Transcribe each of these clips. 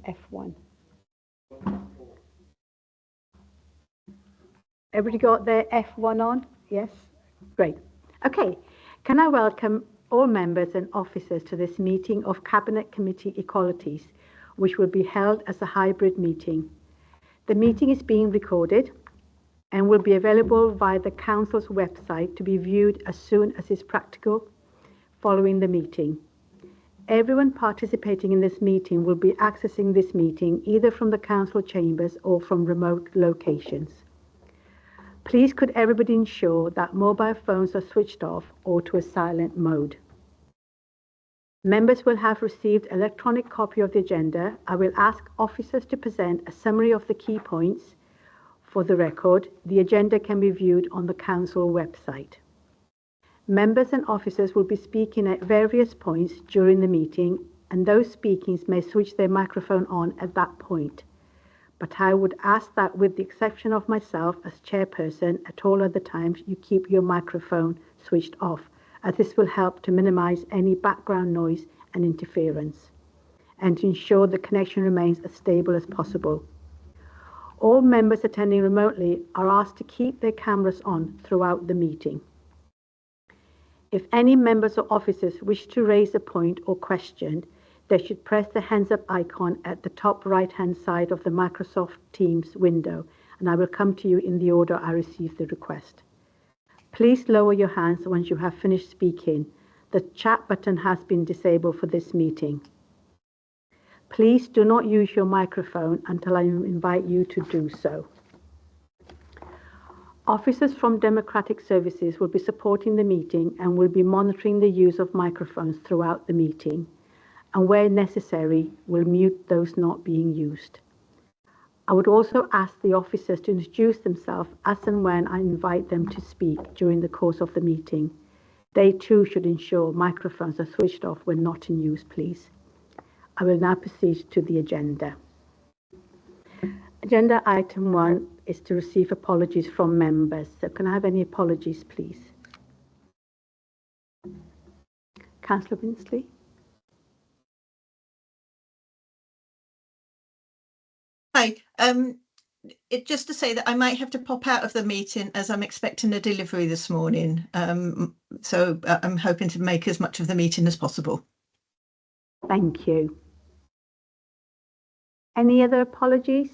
F1. Everybody got their F1 on? Yes? Great. Okay. Can I welcome all members and officers to this meeting of Cabinet Committee Equalities, which will be held as a hybrid meeting. The meeting is being recorded and will be available via the Council's website to be viewed as soon as is practical following the meeting. Everyone participating in this meeting will be accessing this meeting either from the Council chambers or from remote locations. Please could everybody ensure that mobile phones are switched off or to a silent mode. Members will have received an electronic copy of the agenda. I will ask officers to present a summary of the key points. For the record, the agenda can be viewed on the Council website. Members and officers will be speaking at various points during the meeting, and those speaking may switch their microphone on at that point. But I would ask that, with the exception of myself as chairperson, at all other times you keep your microphone switched off, as this will help to minimize any background noise and interference, and to ensure the connection remains as stable as possible. All members attending remotely are asked to keep their cameras on throughout the meeting. If any members or officers wish to raise a point or question, they should press the hands up icon at the top right-hand side of the Microsoft Teams window, and I will come to you in the order I receive the request. Please lower your hands once you have finished speaking. The chat button has been disabled for this meeting. Please do not use your microphone until I invite you to do so. Officers from Democratic Services will be supporting the meeting and will be monitoring the use of microphones throughout the meeting, and where necessary, will mute those not being used. I would also ask the officers to introduce themselves as and when I invite them to speak during the course of the meeting. They too should ensure microphones are switched off when not in use, please. I will now proceed to the agenda. Agenda item 1 is to receive apologies from members. So can I have any apologies, please? Councillor Winsley? Hi. Just to say that I might have to pop out of the meeting as I'm expecting a delivery this morning. So I'm hoping to make as much of the meeting as possible. Thank you. Any other apologies?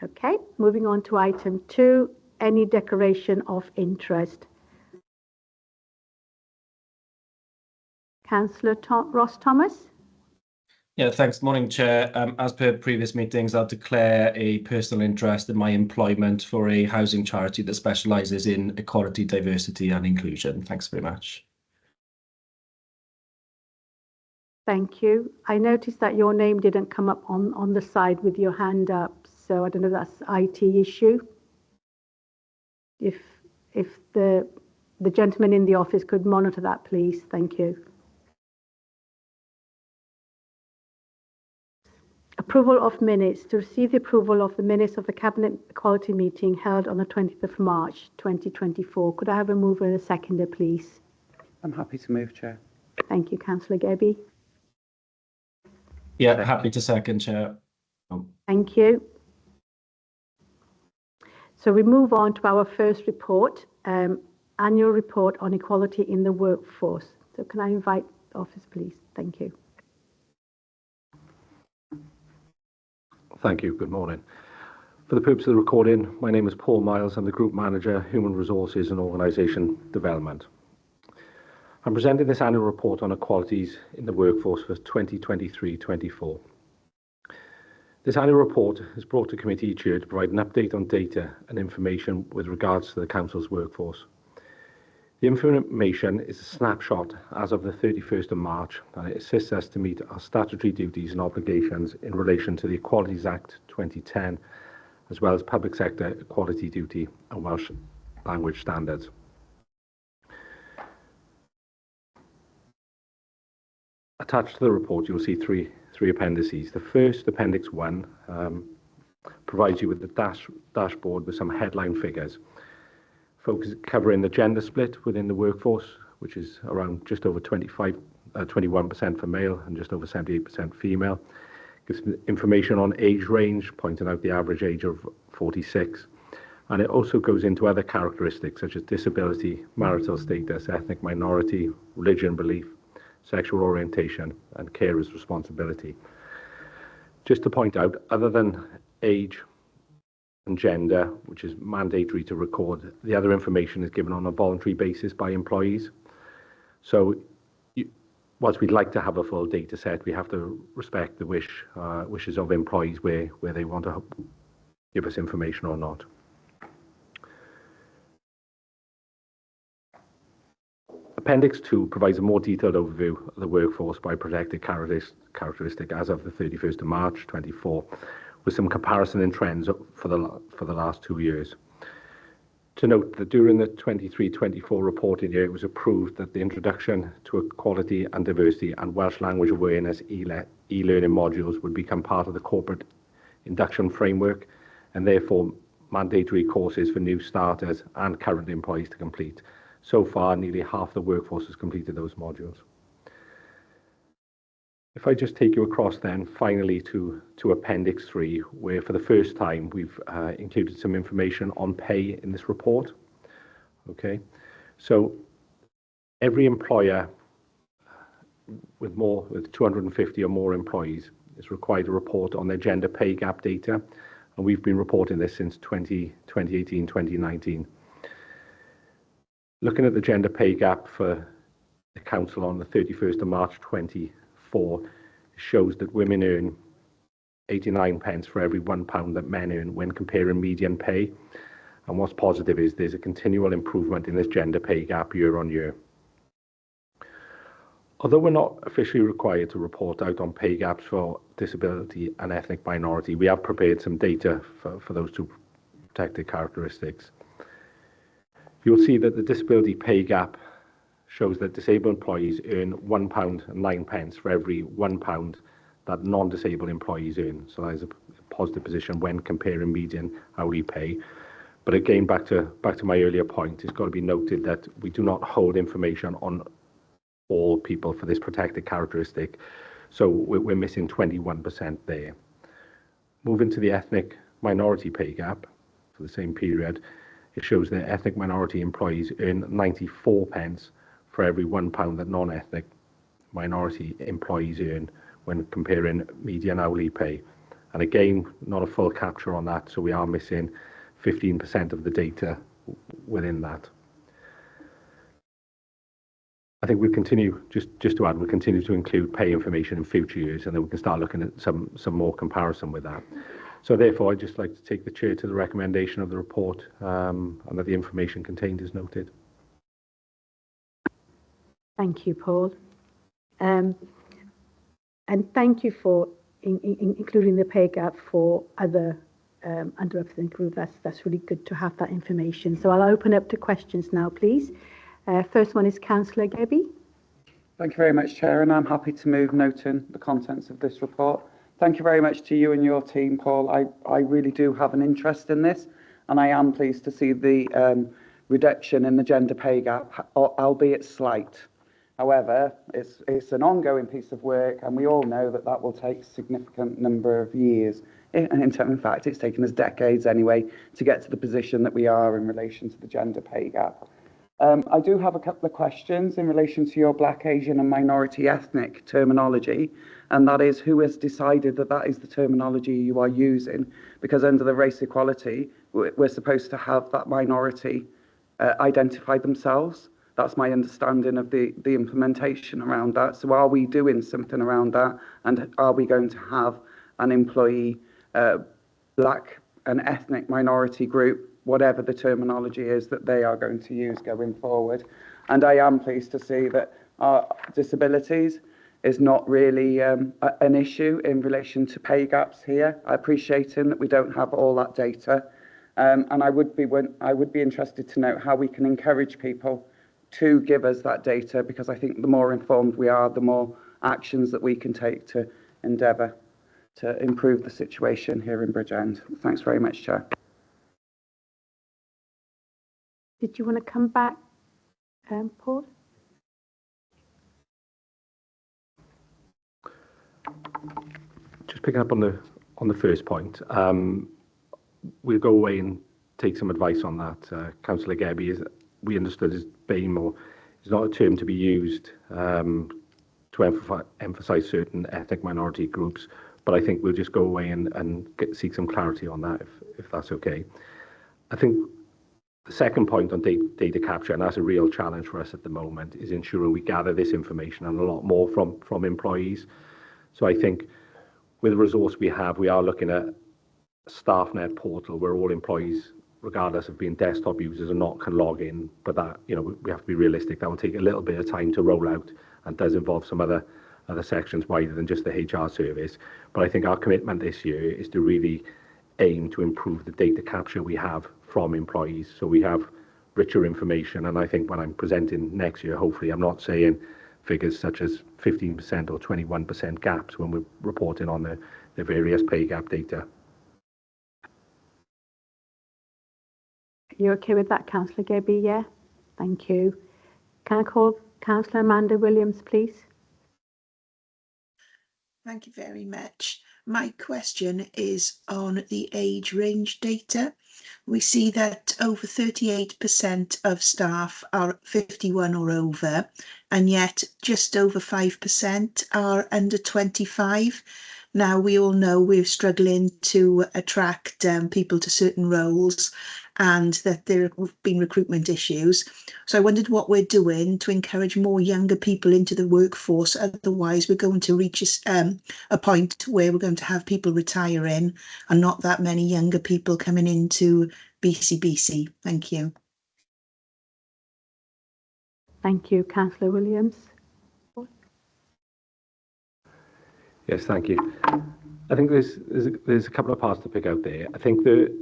Okay, moving on to item 2, any declaration of interest. Councillor Ross Thomas? Yeah, thanks. Morning, Chair. As per previous meetings, I'll declare a personal interest in my employment for a housing charity that specialises in equality, diversity and inclusion. Thanks very much. Thank you. I noticed that your name didn't come up on the side with your hand up, so I don't know if that's an IT issue. If the gentleman in the office could monitor that, please. Thank you. Approval of minutes. To receive the approval of the minutes of the Cabinet Equality meeting held on the 20th of March 2024. Could I have a mover and a seconder, please? I'm happy to move, Chair. Thank you, Councillor Gebbie. Yeah, happy to second, Chair. Thank you. So we move on to our first report, annual report on equality in the workforce. So can I invite the office, please? Thank you. Thank you. Good morning. For the purpose of the recording, my name is Paul Miles. I'm the Group Manager, Human Resources and Organisation Development. I'm presenting this annual report on equalities in the workforce for 2023-24. This annual report is brought to committee each year to provide an update on data and information with regards to the Council's workforce. The information is a snapshot as of the 31st of March, and it assists us to meet our statutory duties and obligations in relation to the Equalities Act 2010, as well as public sector equality duty and Welsh language standards. Attached to the report, you'll see three appendices. The first, Appendix 1, provides you with the dashboard with some headline figures, covering the gender split within the workforce, which is around just over 25% 21% for male and just over 78% female. Gives information on age range, pointing out the average age of 46. And it also goes into other characteristics such as disability, marital status, ethnic minority, religion, belief, sexual orientation, and carer's responsibility. Just to point out, other than age and gender, which is mandatory to record, the other information is given on a voluntary basis by employees. So whilst we'd like to have a full data set, we have to respect the wishes of employees where they want to give us information or not. Appendix 2 provides a more detailed overview of the workforce by protected characteristic as of the 31st of March 24, with some comparison in trends for the last 2 years. To note that during the 23-24 reporting year, it was approved that the introduction to equality and diversity and Welsh language awareness e-learning modules would become part of the corporate induction framework, and therefore mandatory courses for new starters and current employees to complete. So far, nearly half the workforce has completed those modules. If I just take you across then finally to Appendix 3, where for the first time we've included some information on pay in this report. Okay, so every employer with 250 or more employees is required to report on their gender pay gap data, and we've been reporting this since 2018, 2019. Looking at the gender pay gap for the council on the 31st of March 24, shows that women earn 89 pence for every £1 that men earn when comparing median pay. And what's positive is there's a continual improvement in this gender pay gap year on year. Although we're not officially required to report out on pay gaps for disability and ethnic minority, we have prepared some data for those two protected characteristics. You'll see that the disability pay gap shows that disabled employees earn £1.09 for every £1 that non-disabled employees earn. So that is a positive position when comparing median hourly pay. But again, back to my earlier point, it's got to be noted that we do not hold information on all people for this protected characteristic. So we're missing 21% there. Moving to the ethnic minority pay gap for the same period, it shows that ethnic minority employees earn 94 pence for every £1 that non-ethnic minority employees earn when comparing median hourly pay. And again, not a full capture on that, so we are missing 15% of the data within that. I think we'll continue, just to add, we'll continue to include pay information in future years, and then we can start looking at some more comparison with that. So therefore, I'd just like to take the chair to the recommendation of the report, and that the information contained is noted. Thank you, Paul. And thank you for including the pay gap for other underrepresented groups. That's really good to have that information. So I'll open up to questions now, please. First one is Councillor Gebbie. Thank you very much, Chair, and I'm happy to move noting the contents of this report. Thank you very much to you and your team, Paul. I really do have an interest in this, and I am pleased to see the reduction in the gender pay gap, albeit slight. However, it's an ongoing piece of work, and we all know that will take a significant number of years. In fact, it's taken us decades anyway to get to the position that we are in relation to the gender pay gap. I do have a couple of questions in relation to your Black, Asian and minority ethnic terminology, and that is, who has decided that is the terminology you are using? Because under the race equality, we're supposed to have that minority identify themselves. That's my understanding of the implementation around that. So are we doing something around that? And are we going to have an employee, Black and ethnic minority group, whatever the terminology is that they are going to use going forward? And I am pleased to see that our disabilities is not really an issue in relation to pay gaps here. I appreciate that we don't have all that data. And I would be interested to know how we can encourage people to give us that data, because I think the more informed we are, the more actions that we can take to endeavour to improve the situation here in Bridgend. Thanks very much, Chair. Did you want to come back, Paul? just picking up on the first point. We'll go away and take some advice on that. Councillor Gebby, we understood as BAME or is not a term to be used to emphasise certain ethnic minority groups, but I think we'll just go away and seek some clarity on that if that's okay. I think the second point on data capture, and that's a real challenge for us at the moment, is ensuring we gather this information and a lot more from employees. So I think with the resource we have, we are looking at a StaffNet portal where all employees, regardless of being desktop users or not, can log in. But that, we have to be realistic. That will take a little bit of time to roll out and does involve some other sections wider than just the HR service. But I think our commitment this year is to really aim to improve the data capture we have from employees, so we have richer information. And I think when I'm presenting next year, hopefully I'm not saying figures such as 15% or 21% gaps when we're reporting on the various pay gap data. Are you okay with that, Councillor Gebby? Yeah? Thank you. Can I call Councillor Amanda Williams, please? Thank you very much. My question is on the age range data. We see that over 38% of staff are 51 or over, and yet just over 5% are under 25. Now, we all know we're struggling to attract people to certain roles and that there have been recruitment issues. So I wondered what we're doing to encourage more younger people into the workforce. Otherwise, we're going to reach a point where we're going to have people retiring and not that many younger people coming into BCBC. Thank you. Thank you, Councillor Williams. Yes, thank you. I think there's a couple of parts to pick out there. I think the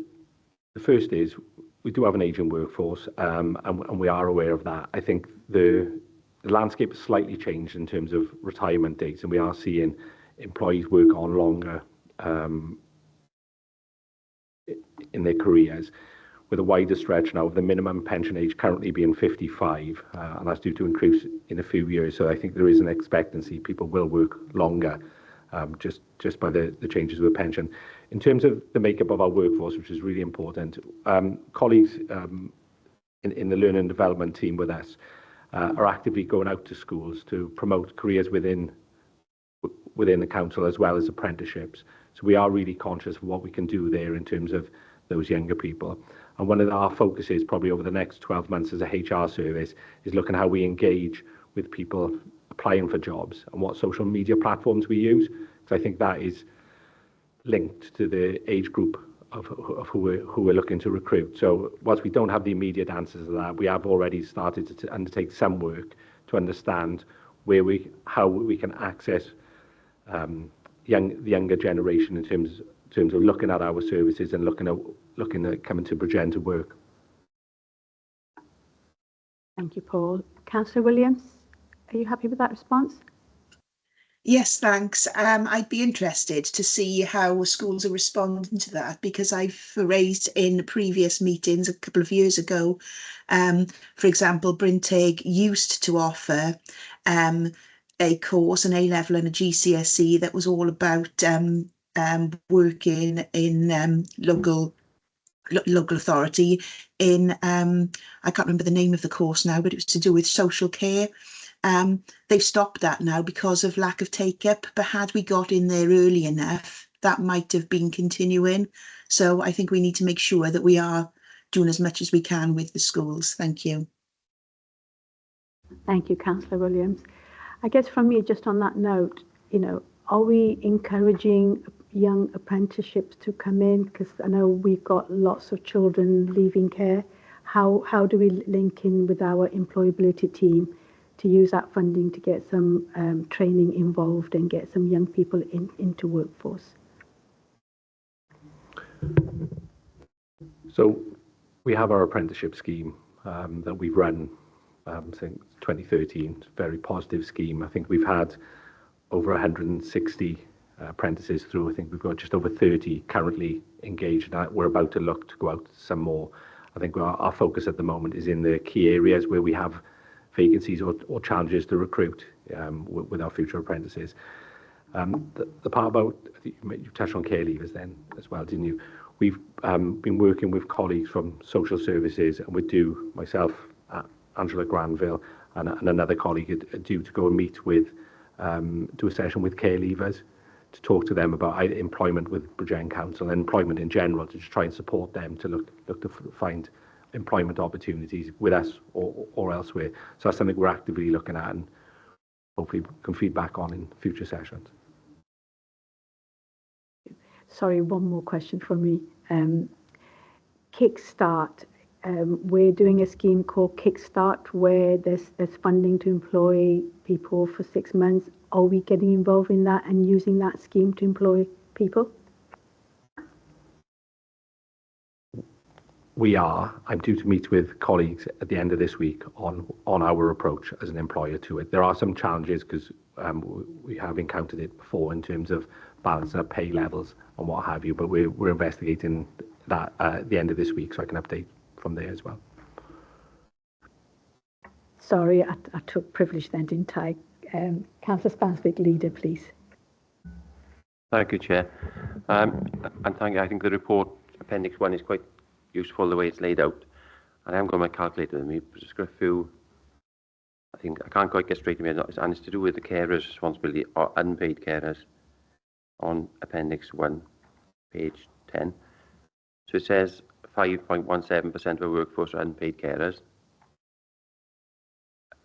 first is we do have an ageing workforce, and we are aware of that. I think the landscape has slightly changed in terms of retirement dates, and we are seeing employees work on longer in their careers, with a wider stretch now of the minimum pension age currently being 55, and that's due to increase in a few years. So I think there is an expectancy people will work longer, just by the changes with pension. In terms of the makeup of our workforce, which is really important, colleagues in the learning and development team with us are actively going out to schools to promote careers within the council as well as apprenticeships. So we are really conscious of what we can do there in terms of those younger people. And one of our focuses probably over the next 12 months as a HR service is looking at how we engage with people applying for jobs and what social media platforms we use. Because I think that is linked to the age group of who we're looking to recruit. So whilst we don't have the immediate answers to that, we have already started to undertake some work to understand how we can access the younger generation in terms of looking at our services and looking at coming to Bridgend to work. Thank you, Paul. Councillor Williams, are you happy with that response? Yes, thanks. I'd be interested to see how schools are responding to that, because I've raised in previous meetings a couple of years ago, for example, Brinteg used to offer a course, an A-level and a GCSE that was all about working in local authority in, I can't remember the name of the course now, but it was to do with social care. They've stopped that now because of lack of take-up, but had we got in there early enough, that might have been continuing. So I think we need to make sure that we are doing as much as we can with the schools. Thank you. Thank you, Councillor Williams. I guess from me, just on that note, are we encouraging young apprenticeships to come in? Because I know we've got lots of children leaving care. How do we link in with our employability team to use that funding to get some training involved and get some young people into workforce? So we have our apprenticeship scheme that we've run since 2013. It's a very positive scheme. I think we've had over 160 apprentices through. I think we've got just over 30 currently engaged. We're about to look to go out to some more. I think our focus at the moment is in the key areas where we have vacancies or challenges to recruit with our future apprentices. The part about, you touched on care leavers then as well, didn't you? We've been working with colleagues from social services, and we're due, myself, Angela Granville, and another colleague are due to go and meet with, do a session with care leavers to talk to them about employment with Bridgend Council and employment in general, to just try and support them to look to find employment opportunities with us or elsewhere. So that's something we're actively looking at and hopefully can feed back on in future sessions. Sorry, one more question from me. Kickstart. We're doing a scheme called Kickstart where there's funding to employ people for 6 months. Are we getting involved in that and using that scheme to employ people? We are. I'm due to meet with colleagues at the end of this week on our approach as an employer to it. There are some challenges because we have encountered it before in terms of balancing up pay levels and what have you, but we're investigating that at the end of this week, so I can update from there as well. Sorry, I took privilege then, didn't I? Councillor Spanswick, leader, please. Thank you, Chair. And thank you. I think the report, Appendix 1, is quite useful the way it's laid out. And I haven't got my calculator with me, but just got a few. I think I can't quite get straight to me, and it's to do with the carers' responsibility or unpaid carers on Appendix 1, page 10. So it says 5.17% of our workforce are unpaid carers.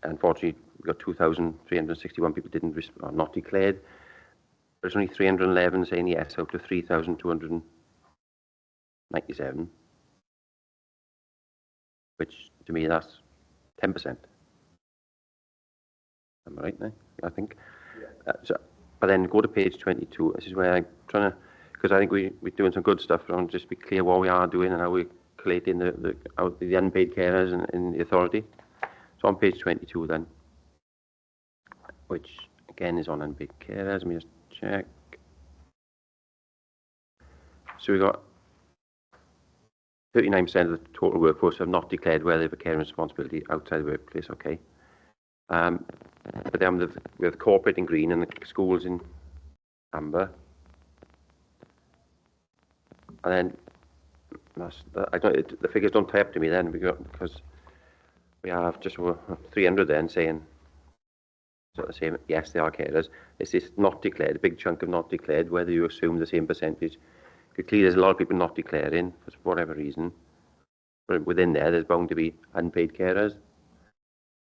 Unfortunately, we've got 2,361 people are not declared. There's only 311 saying yes out of 3,297, which to me that's 10%. Am I right now? I think. But then go to page 22. This is where I'm trying to, because I think we're doing some good stuff. I want to just be clear what we are doing and how we're collating the unpaid carers in the authority. So on page 22 then, which again is on unpaid carers. Let me just check. So we got 39% of the total workforce have not declared whether they have a caring responsibility outside the workplace. Okay. But then we have the corporate in green and the schools in amber. And then the figures don't tie up to me then because we have just over 300 then saying sort of the same. Yes, they are carers. It's this not declared, a big chunk of not declared. Whether you assume the same percentage, clearly there's a lot of people not declaring for whatever reason. But within there's bound to be unpaid carers.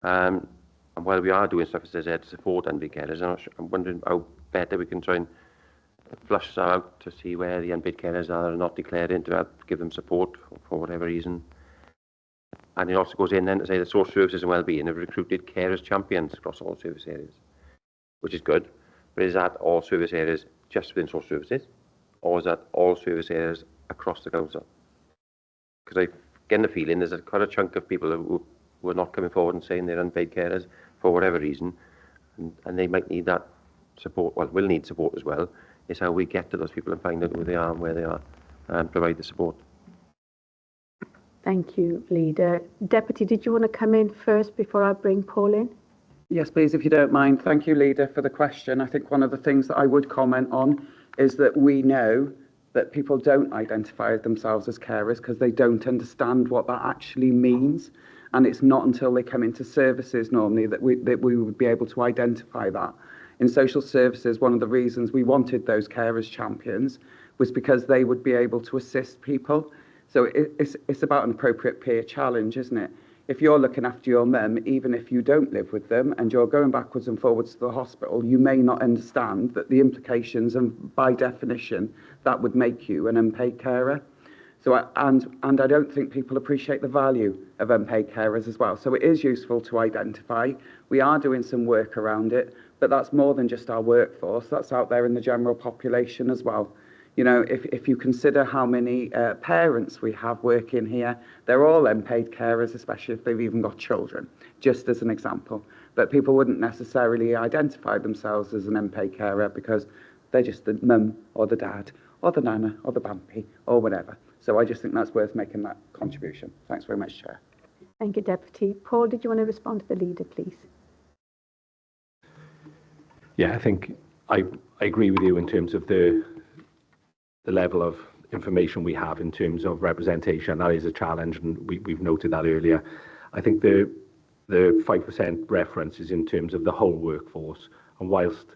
And while we are doing stuff, as I said, to support unpaid carers, I'm wondering how better we can try and flush that out to see where the unpaid carers are that are not declaring, to give them support for whatever reason. And it also goes in then to say that social services and wellbeing have recruited carers champions across all service areas, which is good. But is that all service areas just within social services, or is that all service areas across the council? Because I get the feeling there's quite a chunk of people who are not coming forward and saying they're unpaid carers for whatever reason, and they might need that support. Well, will need support as well. Is how we get to those people and find out who they are and where they are, and provide the support. Thank you, Leader. Deputy, did you want to come in first before I bring Paul in? Yes, please, if you don't mind. Thank you, Leader, for the question. I think one of the things that I would comment on is that we know that people don't identify themselves as carers because they don't understand what that actually means. And it's not until they come into services normally that we would be able to identify that. In social services, one of the reasons we wanted those carers champions was because they would be able to assist people. So it's about an appropriate peer challenge, isn't it? If you're looking after your mum, even if you don't live with them and you're going backwards and forwards to the hospital, you may not understand that the implications, and by definition, that would make you an unpaid carer. So, and I don't think people appreciate the value of unpaid carers as well. So it is useful to identify. We are doing some work around it, but that's more than just our workforce. That's out there in the general population as well. You know, if you consider how many parents we have working here, they're all unpaid carers, especially if they've even got children, just as an example. But people wouldn't necessarily identify themselves as an unpaid carer because they're just the mum or the dad or the nana or the bampy or whatever. So I just think that's worth making that contribution. Thanks very much, Chair. Thank you, Deputy. Paul, did you want to respond to the Leader, please? Yeah, I think I agree with you in terms of the level of information we have in terms of representation. That is a challenge, and we've noted that earlier. I think the 5% reference is in terms of the whole workforce, and whilst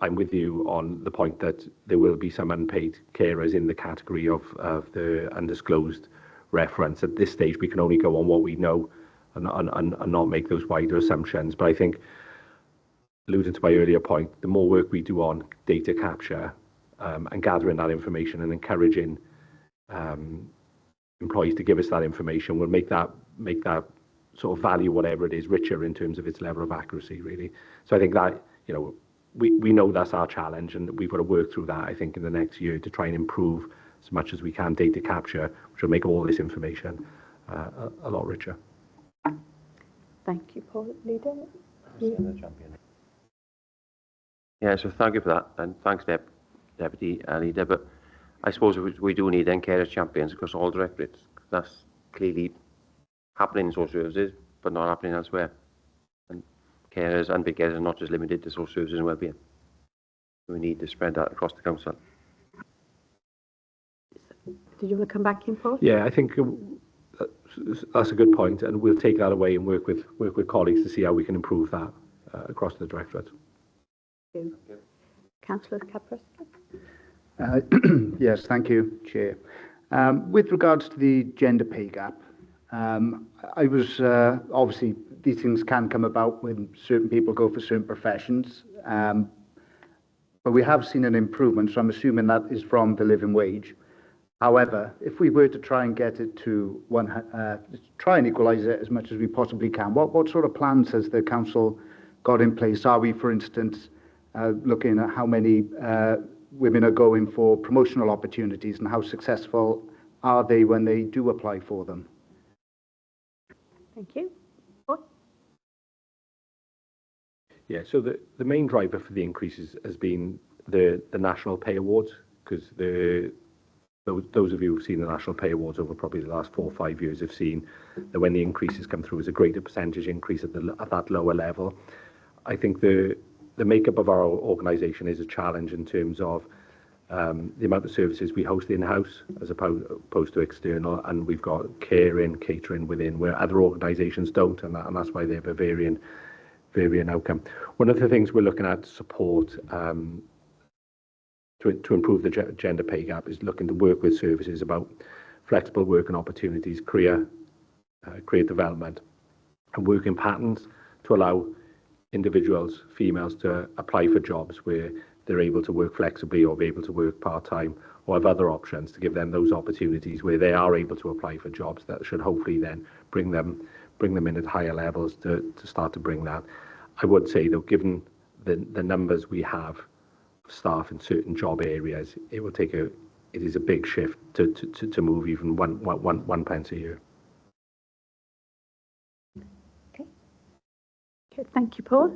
I'm with you on the point that there will be some unpaid carers in the category of the undisclosed reference, at this stage we can only go on what we know and not make those wider assumptions. But I think, alluding to my earlier point, the more work we do on data capture and gathering that information and encouraging employees to give us that information will make that sort of value, whatever it is, richer in terms of its level of accuracy, really. So I think that, you know, we know that's our challenge, and we've got to work through that, I think, in the next year to try and improve as much as we can data capture, which will make all this information a lot richer. Thank you, Paul. Leader? Yeah, so thank you for that, and thanks, Deputy Leader. But I suppose we do need then carers champions across all directorates. That's clearly happening in social services, but not happening elsewhere. And carers and big carers are not just limited to social services and wellbeing. We need to spread that across the council. Did you want to come back in, Paul? Yeah, I think that's a good point, and we'll take that away and work with colleagues to see how we can improve that across the directorate. Thank you. Councillor Capras. Yes, thank you, Chair. With regards to the gender pay gap, I was obviously these things can come about when certain people go for certain professions, but we have seen an improvement, so I'm assuming that is from the living wage. However, if we were to try and get it to try and equalise it as much as we possibly can, what sort of plans has the council got in place? Are we, for instance, looking at how many women are going for promotional opportunities and how successful are they when they do apply for them? Thank you. Paul? Yeah, so the main driver for the increases has been the National Pay Awards, because those of you who've seen the National Pay Awards over probably the last 4 or 5 years have seen that when the increases come through, is a greater percentage increase at that lower level. I think the makeup of our organisation is a challenge in terms of the amount of services we host in-house as opposed to external, and we've got catering within, where other organisations don't, and that's why they have a varying outcome. One of the things we're looking at to support to improve the gender pay gap is looking to work with services about flexible working opportunities, career development, and working patterns to allow individuals, females, to apply for jobs where they're able to work flexibly or be able to work part-time, or have other options to give them those opportunities where they are able to apply for jobs that should hopefully then bring them in at higher levels to start to bring that. I would say, though, given the numbers we have of staff in certain job areas, it is a big shift to move even one pence a year. Okay, thank you, Paul.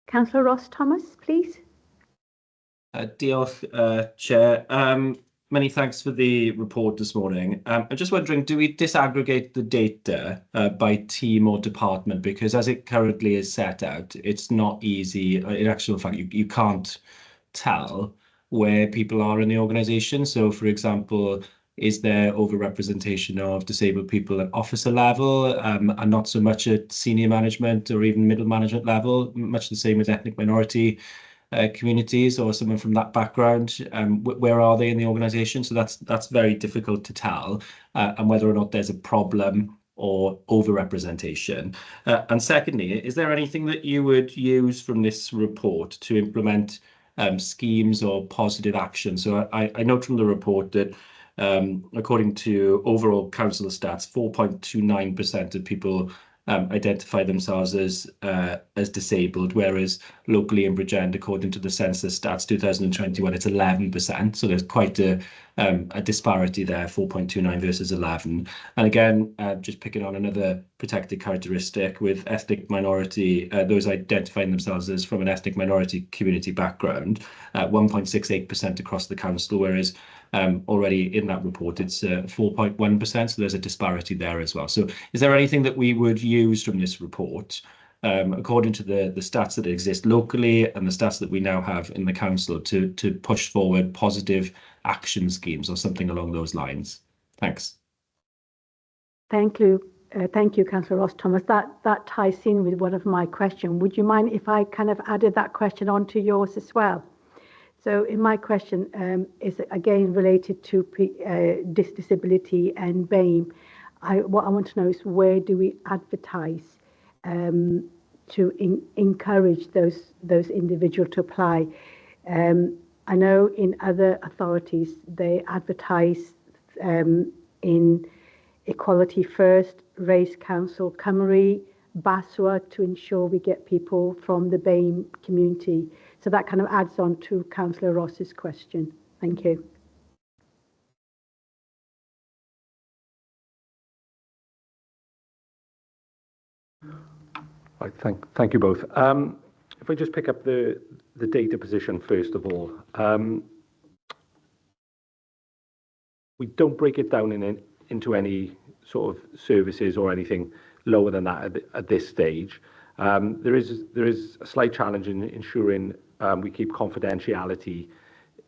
Councillor Ross Thomas, please. Diolch, Chair. Many thanks for the report this morning. I'm just wondering, do we disaggregate the data by team or department? Because as it currently is set out, it's not easy. In actual fact, you can't tell where people are in the organisation. So, for example, is there overrepresentation of disabled people at officer level and not so much at senior management or even middle management level? Much the same with ethnic minority communities or someone from that background. Where are they in the organisation? So that's very difficult to tell, and whether or not there's a problem or overrepresentation. And secondly, is there anything that you would use from this report to implement schemes or positive action? So I note from the report that according to overall council stats, 4.29% of people identify themselves as disabled, whereas locally in Bridgend, according to the census stats 2021, it's 11%. So there's quite a disparity there, 4.29 versus 11. And again, just picking on another protected characteristic with ethnic minority, those identifying themselves as from an ethnic minority community background, 1.68% across the council, whereas already in that report it's 4.1%. So there's a disparity there as well. So is there anything that we would use from this report according to the stats that exist locally and the stats that we now have in the council to push forward positive action schemes or something along those lines. Thanks. Thank you. Thank you, Councillor Ross Thomas. That ties in with one of my questions. Would you mind if I kind of added that question onto yours as well? So in my question is again related to disability and BAME. What I want to know is where do we advertise to encourage those individuals to apply? I know in other authorities they advertise in Equality First, Race Council, Cymru, Baswa to ensure we get people from the BAME community. So that kind of adds on to Councillor Ross's question. Thank you. Right, thank you both. If I just pick up the data position first of all, we don't break it down into any sort of services or anything lower than that at this stage. There is a slight challenge in ensuring we keep confidentiality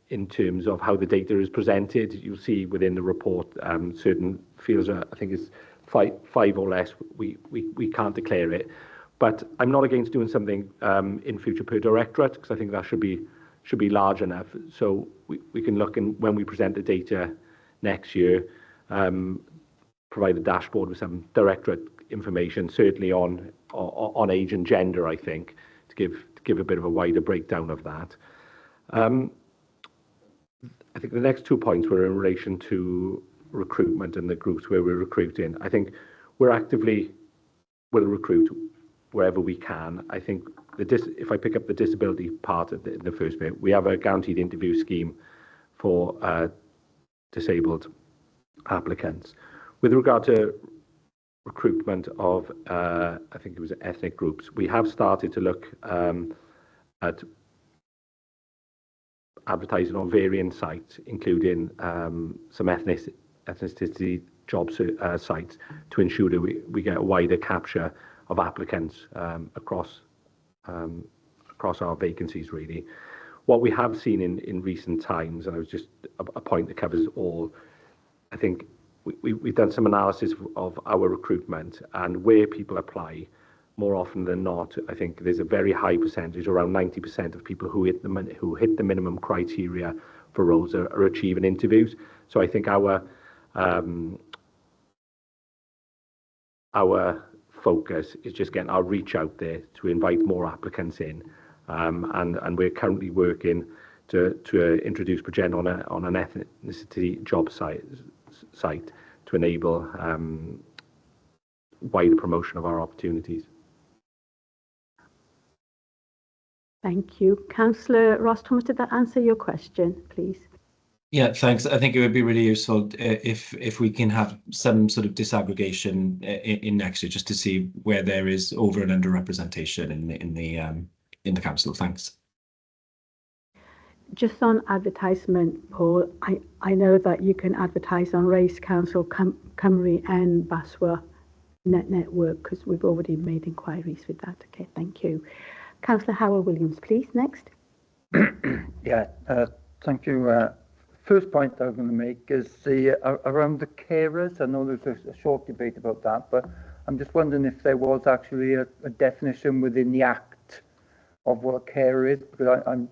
in terms of how the data is presented. You'll see within the report certain fields, I think it's five or less, we can't declare it. But I'm not against doing something in future per directorate, because I think that should be large enough. So we can look in when we present the data next year, provide a dashboard with some directorate information, certainly on age and gender, I think, to give a bit of a wider breakdown of that. I think the next 2 points were in relation to recruitment and the groups where we're recruiting. I think we're actively will recruit wherever we can. I think if I pick up the disability part in the first bit, we have a guaranteed interview scheme for disabled applicants. With regard to recruitment of, I think it was ethnic groups, we have started to look at advertising on varying sites, including some ethnicity job sites, to ensure that we get a wider capture of applicants across our vacancies, really. What we have seen in recent times, and I was just a point that covers all, I think we've done some analysis of our recruitment and where people apply. More often than not, I think there's a very high percentage, around 90% of people who hit the minimum criteria for roles are achieving interviews. So I think our focus is just getting our reach out there to invite more applicants in, and we're currently working to introduce Progen on an ethnicity job site to enable wider promotion of our opportunities. Thank you. Councillor Ross Thomas, did that answer your question, please? Yeah, thanks. I think it would be really useful if we can have some sort of disaggregation in next year, just to see where there is over and under representation in the council. Thanks. Just on advertisement, Paul, I know that you can advertise on Race Council, Cymru and Baswa network, because we've already made inquiries with that. Okay, thank you. Councillor Howard-Williams, please, next. Yeah, thank you. First point I'm going to make is around the carers. I know there's a short debate about that, but I'm just wondering if there was actually a definition within the Act of what a carer is, because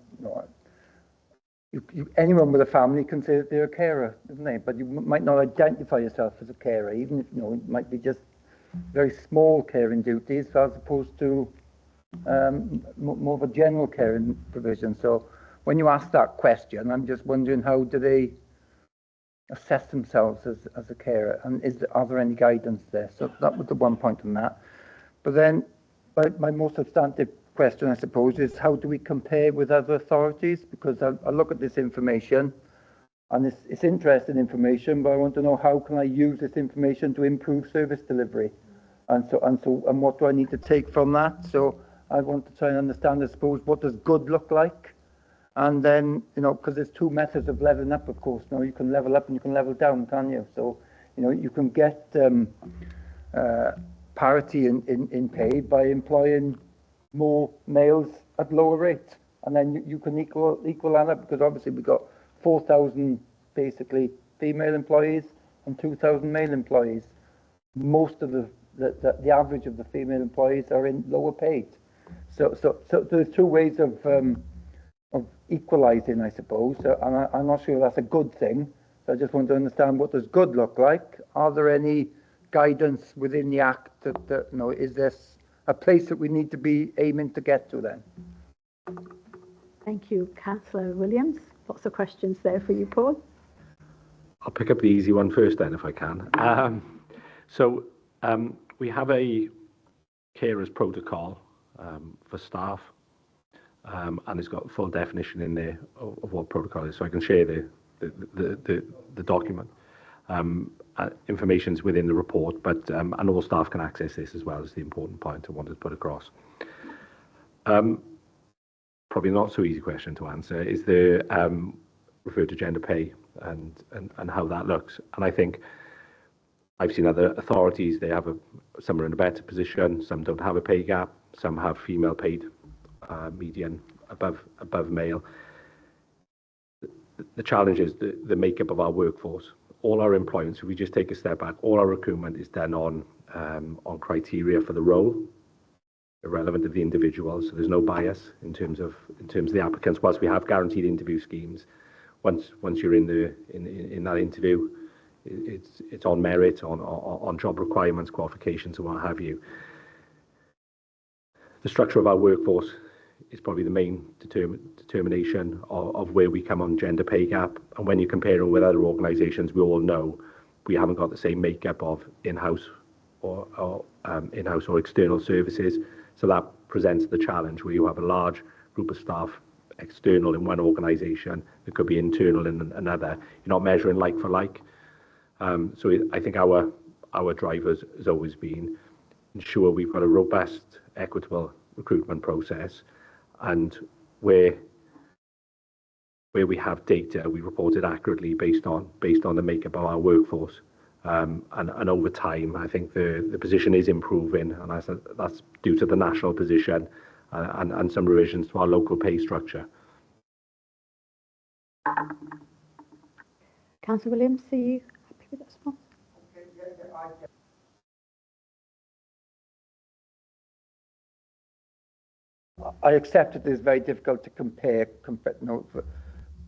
anyone with a family can say that they're a carer, isn't they? But you might not identify yourself as a carer, even if it might be just very small caring duties, as opposed to more of a general caring provision. So when you ask that question, I'm just wondering, how do they assess themselves as a carer, and are there any guidance there? So that was the one point on that. But then my more substantive question, I suppose, is how do we compare with other authorities? Because I look at this information, and it's interesting information, but I want to know, how can I use this information to improve service delivery? And what do I need to take from that? So I want to try and understand, I suppose, what does good look like? And then, because there's two methods of leveling up, of course. You can level up and you can level down, can't you? So, you can get parity in pay by employing more males at lower rates, and then you can equal that up, because obviously we've got 4,000 basically female employees and 2,000 male employees. Most of the average of the female employees are in lower paid. So there's two ways of equalising, I suppose. And I'm not sure that's a good thing. So I just want to understand, what does good look like? Are there any guidance within the Act that you know, is this a place that we need to be aiming to get to then? Thank you, Councillor Williams. Lots of questions there for you, Paul. I'll pick up the easy one first then, if I can. We have a carers protocol for staff, and it's got a full definition in there of what protocol is. So I can share the document. Information's within the report, but and all staff can access this as well. Is the important point I wanted to put across. Probably not so easy question to answer is the refer to gender pay and how that looks. And I think I've seen other authorities, they have some are in a better position, some don't have a pay gap, some have female paid median above male. The challenge is the makeup of our workforce. All our employment, so if we just take a step back, all our recruitment is done on criteria for the role, irrelevant of the individual. So there's no bias in terms of the applicants. Whilst we have guaranteed interview schemes, once you're in that interview, it's on merit, on job requirements, qualifications, and what have you. The structure of our workforce is probably the main determination of where we come on gender pay gap. And when you compare it with other organisations, we all know we haven't got the same makeup of in-house or in-house or external services. So that presents the challenge where you have a large group of staff external in one organisation, that could be internal in another. You're not measuring like for like. So I think our drive has always been ensure we've got a robust, equitable recruitment process, and where we have data, we report it accurately based on the makeup of our workforce. And over time, I think the position is improving, and that's due to the national position and some revisions to our local pay structure. Councillor Williams, are you happy with that response? I accept it is very difficult to compare no,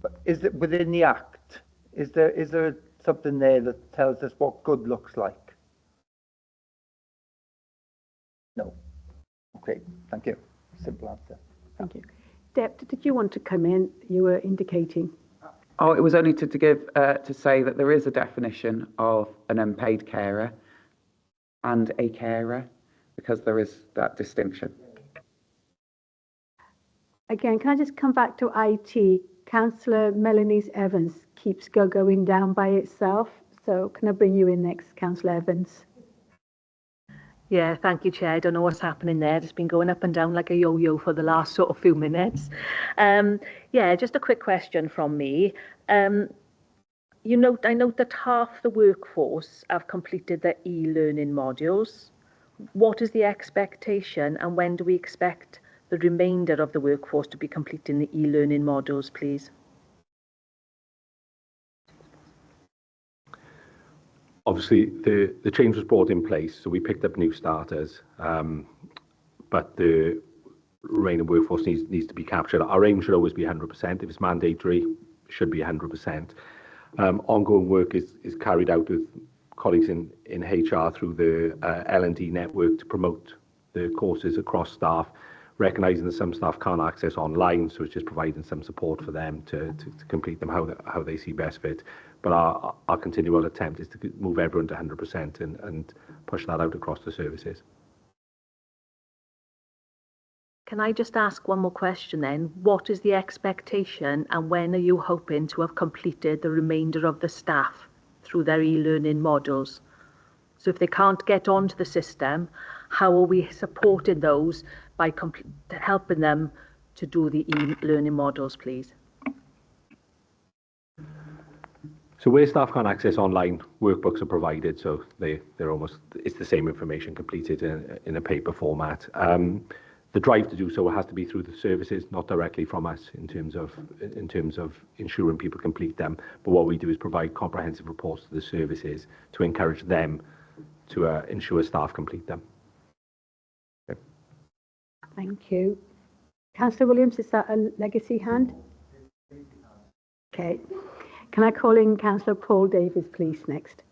but is it within the Act? Is there something there that tells us what good looks like? No. Okay, thank you. Simple answer. Thank you. Deb, did you want to come in? You were indicating. Oh, it was only to give to say that there is a definition of an unpaid carer and a carer, because there is that distinction. Again, can I just come back to IT? Councillor Melanie Evans keeps going down by itself. So can I bring you in next, Councillor Evans? Yeah, thank you, Chair. I don't know what's happening there. It's been going up and down like a yo-yo for the last sort of few minutes. Yeah, just a quick question from me. I note that half the workforce have completed their e-learning modules. What is the expectation, and when do we expect the remainder of the workforce to be completing the e-learning modules, please? Obviously, the change was brought in place, so we picked up new starters, but the remaining workforce needs to be captured. Our aim should always be 100%. If it's mandatory, it should be 100%. Ongoing work is carried out with colleagues in HR through the L&D network to promote the courses across staff, recognising that some staff can't access online, so it's just providing some support for them to complete them how they see best fit. But our continual attempt is to move everyone to 100% and push that out across the services. Can I just ask one more question then? What is the expectation, and when are you hoping to have completed the remainder of the staff through their e-learning modules? So if they can't get onto the system, how are we supporting those by helping them to do the e-learning modules, please? So where staff can't access online, workbooks are provided, so they're almost, it's the same information completed in a paper format. The drive to do so has to be through the services, not directly from us in terms of ensuring people complete them. But what we do is provide comprehensive reports to the services to encourage them to ensure staff complete them. Okay. Thank you. Councillor Williams, is that a legacy hand? Okay. Can I call in Councillor Paul Davies, please, next?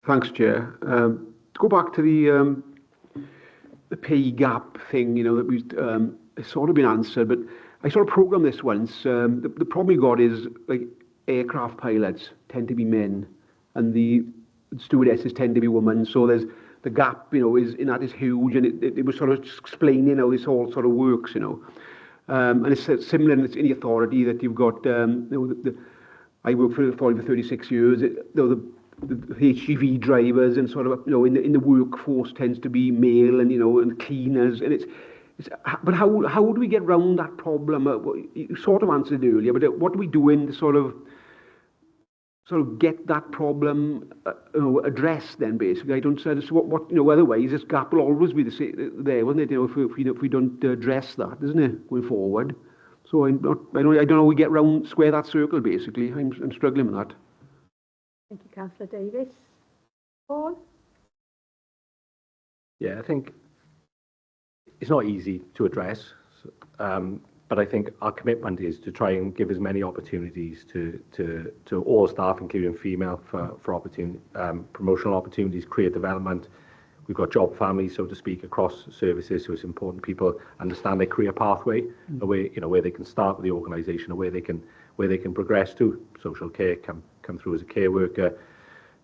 Thanks, Chair. To go back to the pay gap thing, you know, that we've it's sort of been answered, but I sort of programmed this once. The problem we got is like aircraft pilots tend to be men, and the stewardesses tend to be women. So there's the gap, you know, that is huge, and it was sort of explaining how this all sort of works, you know. And it's similar in the authority that you've got. You know, I worked for the authority for 36 years. You know, the HGV drivers and sort of, you know, in the workforce tends to be male, and, you know, and cleaners, and it's but how do we get round that problem? You sort of answered it earlier, but what are we doing to sort of get that problem addressed then, basically? I don't say this, what you know, otherwise this gap will always be there, won't it? You know, if we don't address that, isn't it, going forward? So I don't know how we get round, square that circle, basically. I'm struggling with that. Thank you, Councillor Davies. Paul? Yeah, I think it's not easy to address, but I think our commitment is to try and give as many opportunities to all staff, including female, for opportunity, promotional opportunities, career development. We've got job families, so to speak, across services, so it's important people understand their career pathway, where they can start with the organisation, or where they can progress to social care, come through as a care worker,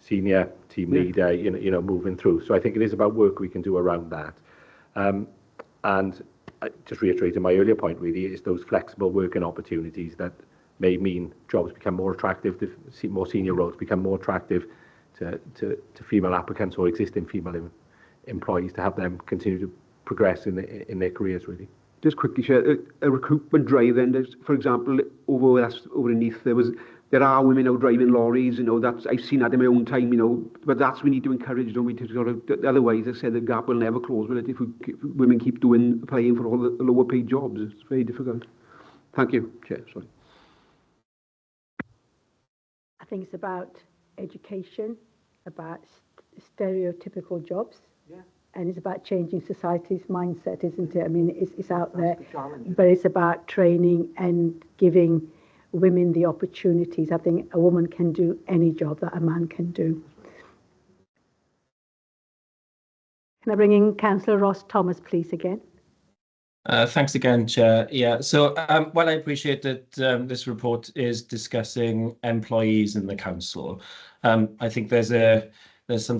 senior team leader, you know, moving through. So I think it is about work we can do around that. And just reiterating my earlier point, really, is those flexible working opportunities that may mean jobs become more attractive, more senior roles become more attractive to female applicants or existing female employees, to help them continue to progress in their careers, really. Just quickly, share a recruitment drive. Then, for example, overneath there are women now driving lorries. You know, that's, I've seen that in my own time. You know, but that's, we need to encourage, don't we? To sort of, otherwise, I said the gap will never close, will it? If women keep applying for all the lower paid jobs, it's very difficult. Thank you, Chair. Sorry. I think it's about education, about stereotypical jobs. Yeah. And it's about changing society's mindset, isn't it? I mean, it's out there, but it's about training and giving women the opportunities. I think a woman can do any job that a man can do. Can I bring in Councillor Ross Thomas, please, again? Thanks again, Chair. Yeah, so while I appreciate that this report is discussing employees in the council, I think there's some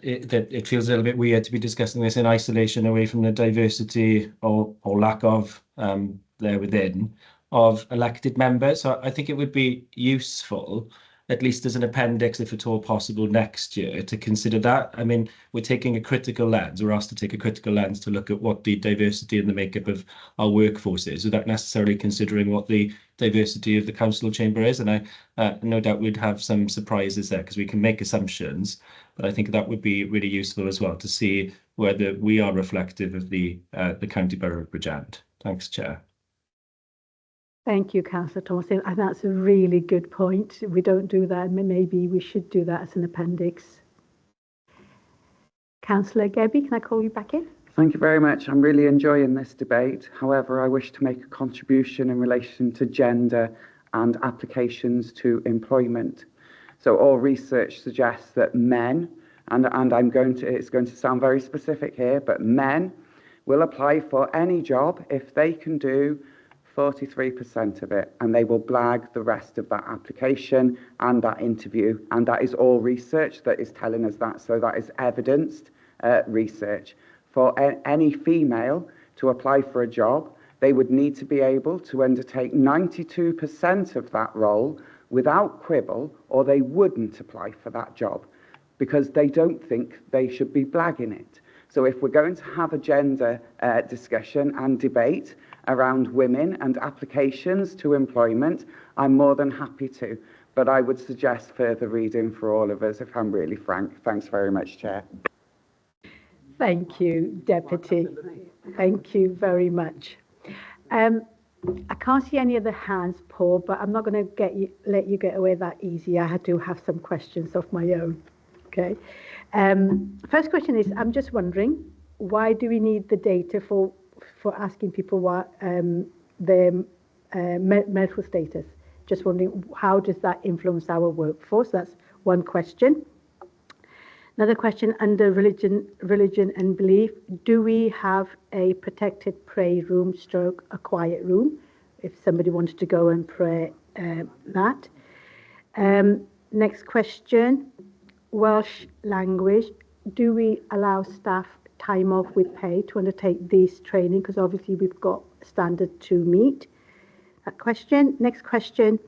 it feels a little bit weird to be discussing this in isolation, away from the diversity or lack of there within of elected members. So I think it would be useful, at least as an appendix, if at all possible, next year, to consider that. I mean, we're taking a critical lens, we're asked to take a critical lens to look at what the diversity and the makeup of our workforce is, without necessarily considering what the diversity of the council chamber is. And I no doubt we'd have some surprises there, because we can make assumptions, but I think that would be really useful as well, to see whether we are reflective of the County Borough of Bridgend. Thanks, Chair. Thank you, Councillor Thomas. I think that's a really good point. We don't do that. Maybe we should do that as an appendix. Councillor Gebby, can I call you back in? Thank you very much. I'm really enjoying this debate. However, I wish to make a contribution in relation to gender and applications to employment. So all research suggests that men, and it's going to sound very specific here, but men will apply for any job if they can do 43% of it, and they will blag the rest of that application and that interview. And that is all research that is telling us that. So that is evidenced research. For any female to apply for a job, they would need to be able to undertake 92% of that role without quibble, or they wouldn't apply for that job, because they don't think they should be blagging it. So if we're going to have a gender discussion and debate, around women and applications to employment, I'm more than happy to. But I would suggest further reading for all of us, if I'm really frank. Thanks very much, Chair. Thank you, Deputy. Thank you very much. I can't see any other hands, Paul, but I'm not going to let you get away that easy. I do have some questions of my own. Okay. First question is, I'm just wondering, why do we need the data for asking people what their medical status? Just wondering, how does that influence our workforce? That's one question. Another question under religion and belief. Do we have a protected prayer room stroke a quiet room if somebody wanted to go and pray that? Next question, Welsh language. Do we allow staff time off with pay to undertake this training? Because obviously we've got a standard to meet. That question. Next question,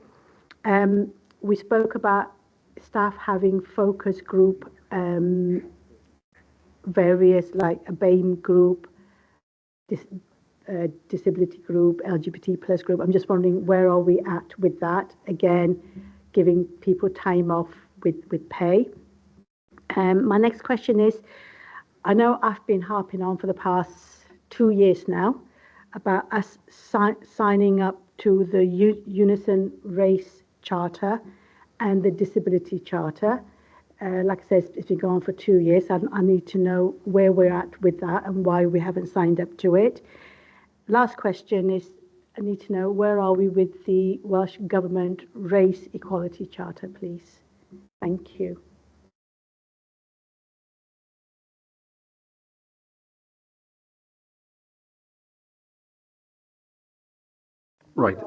we spoke about staff having focus group, various like a BAME group, disability group, LGBT plus group. I'm just wondering, where are we at with that? Again, giving people time off with pay. My next question is, I know I've been harping on for the past 2 years now about us signing up to the Unison Race Charter and the Disability Charter. Like I said, it's been going on for 2 years. I need to know where we're at with that and why we haven't signed up to it. Last question is, I need to know, where are we with the Welsh Government Race Equality Charter, please? Thank you. Right.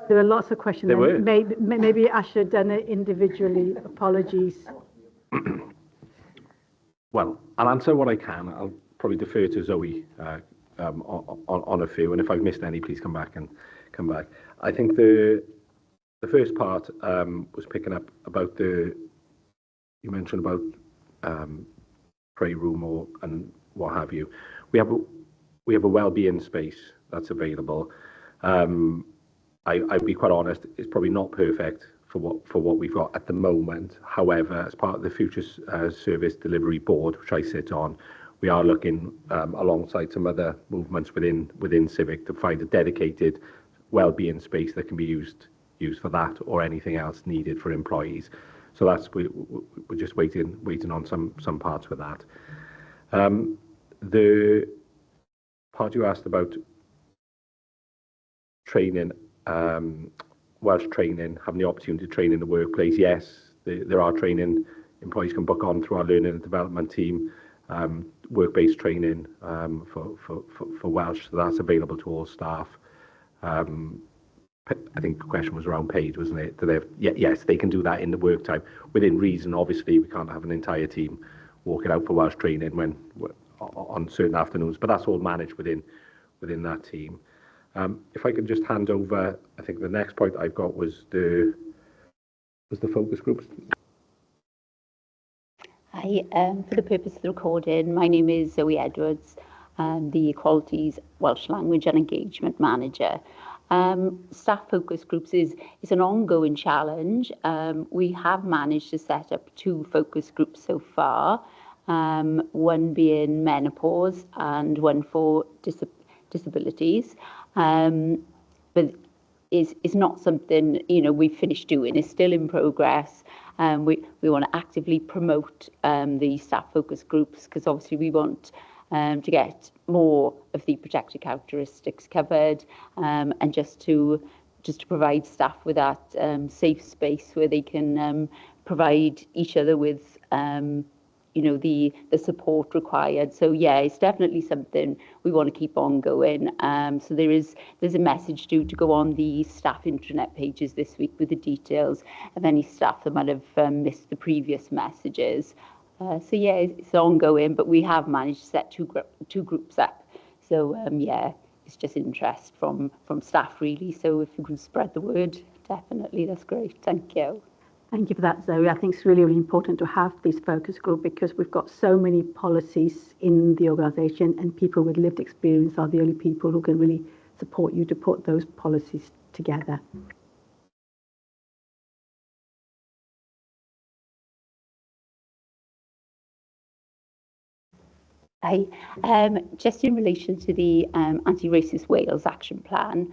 There were lots of questions. There were. Maybe I should have done it individually. Apologies. Well, I'll answer what I can. I'll probably defer to Zoe on a few, and if I've missed any, please come back. I think the first part was picking up about you mentioned about pray room and what have you. We have a well-being space that's available. I'd be quite honest, it's probably not perfect for what we've got at the moment. However, as part of the Future Service Delivery Board, which I sit on, we are looking alongside some other movements within Civic to find a dedicated well-being space that can be used for that or anything else needed for employees. So that's we're just waiting on some parts with that. The part you asked about training, Welsh training, having the opportunity to train in the workplace. Yes, there are training employees can book on through our learning and development team, work-based training for Welsh. So that's available to all staff. I think the question was around paid, wasn't it? Do they have, yes, they can do that in the work time within reason. Obviously, we can't have an entire team walking out for Welsh training on certain afternoons, but that's all managed within that team. If I could just hand over, I think the next point I've got was the focus groups. Hi, for the purpose of the recording, my name is Zoe Edwards. I'm the Equalities Welsh Language and Engagement Manager. Staff focus groups is an ongoing challenge. We have managed to set up 2 focus groups so far, one being menopause and one for disabilities. But it's not something we've finished doing. It's still in progress. We want to actively promote the staff focus groups because obviously we want to get more of the protected characteristics covered, and just to provide staff with that safe space where they can provide each other with the support required. So yeah, it's definitely something we want to keep on going. So there's a message to go on the staff intranet pages this week with the details of any staff that might have missed the previous messages. So yeah, it's ongoing, but we have managed to set two groups up. So yeah, it's just interest from staff really. So if you can spread the word, definitely, that's great. Thank you. Thank you for that, Zoe. I think it's really, really important to have this focus group because we've got so many policies in the organisation, and people with lived experience are the only people who can really support you to put those policies together. Just in relation to the Anti-Racist Wales Action Plan,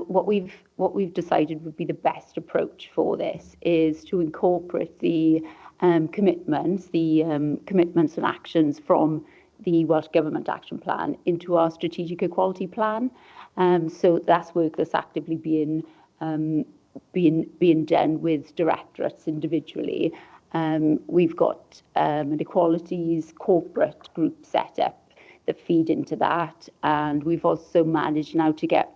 what we've decided would be the best approach for this is to incorporate the commitments and actions from the Welsh Government Action Plan into our strategic equality plan. So that's work that's actively being done with directorates individually. We've got an Equalities corporate group set up that feed into that, and we've also managed now to get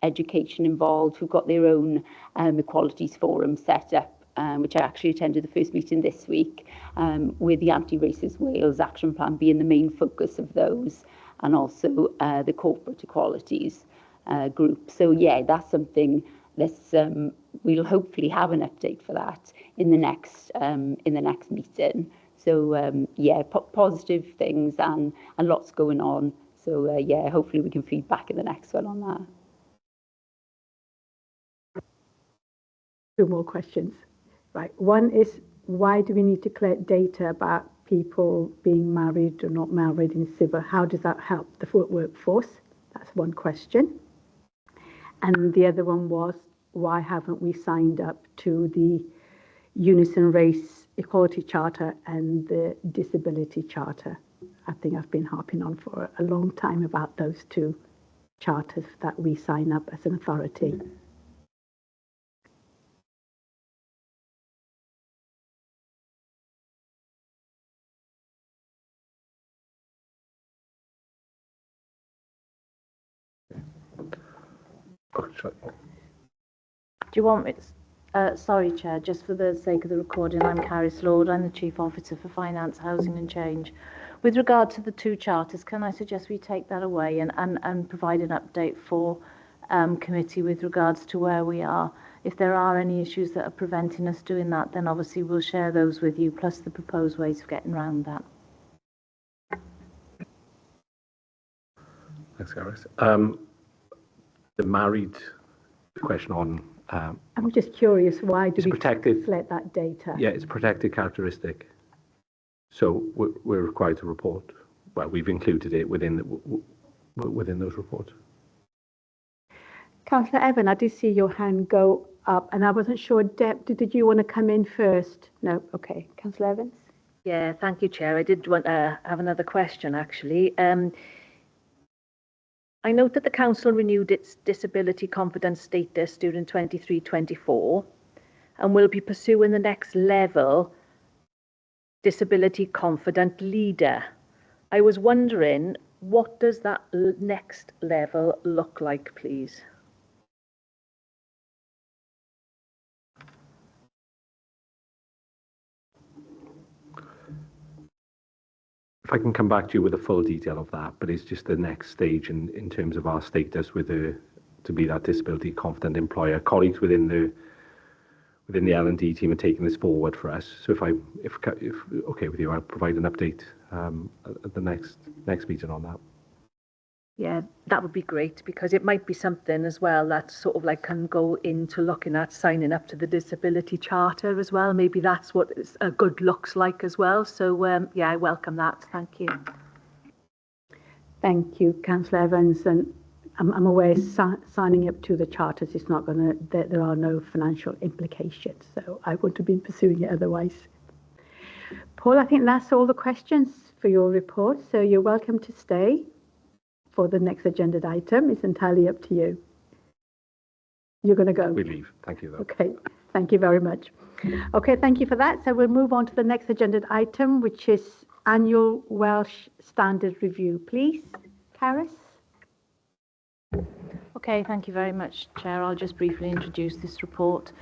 education involved, who've got their own Equalities forum set up, which I actually attended the first meeting this week, with the Anti-Racist Wales Action Plan being the main focus of those, and also the corporate equalities group. So yeah, that's something that's we'll hopefully have an update for that in the next meeting. So yeah, positive things and lots going on. So yeah, hopefully we can feed back in the next one on that. 2 more questions. Right. One is, why do we need to collect data about people being married or not married in civil? How does that help the workforce? That's one question. And the other one was, why haven't we signed up to the Unison Race Equality Charter and the Disability Charter? I think I've been harping on for a long time about those 2 charters that we sign up as an authority. Do you want me to, sorry, Chair, just for the sake of the recording, I'm Carrie Slord, I'm the Chief Officer for Finance, Housing and Change. With regard to the 2 charters, can I suggest we take that away and provide an update for committee with regards to where we are? If there are any issues that are preventing us doing that, then obviously we'll share those with you, plus the proposed ways of getting around that. Thanks, Gareth. The married question on... I'm just curious, why do we protected, collect that data? Yeah, it's a protected characteristic. So we're required to report. Well, we've included it within those reports. Councillor Evan, I did see your hand go up, and I wasn't sure, Deb, did you want to come in first? No? Okay. Councillor Evans? Yeah, thank you, Chair. I did want to have another question, actually. I note that the Council renewed its disability confident status during 23-24 and will be pursuing the next level, disability confident leader. I was wondering, what does that next level look like, please? If I can come back to you with the full detail of that, but it's just the next stage in terms of our status with to be that disability confident employer. Colleagues within the L&D team are taking this forward for us. So if okay with you, I'll provide an update at the next meeting on that. Yeah, that would be great, because it might be something as well that sort of like can go into looking at signing up to the disability charter as well. Maybe that's what a good looks like as well. So yeah, I welcome that. Thank you. Thank you, Councillor Evans. And I'm aware signing up to the charters is not going to, there are no financial implications. So I wouldn't have been pursuing it otherwise. Paul, I think that's all the questions for your report. So you're welcome to stay for the next agenda item. It's entirely up to you. You're going to go? We leave. Thank you, though. Okay. Thank you very much. Okay, thank you for that. So we'll move on to the next agenda item, which is Annual Welsh Standard Review. Please, Caris. Okay, thank you very much, Chair. I'll just briefly introduce this report.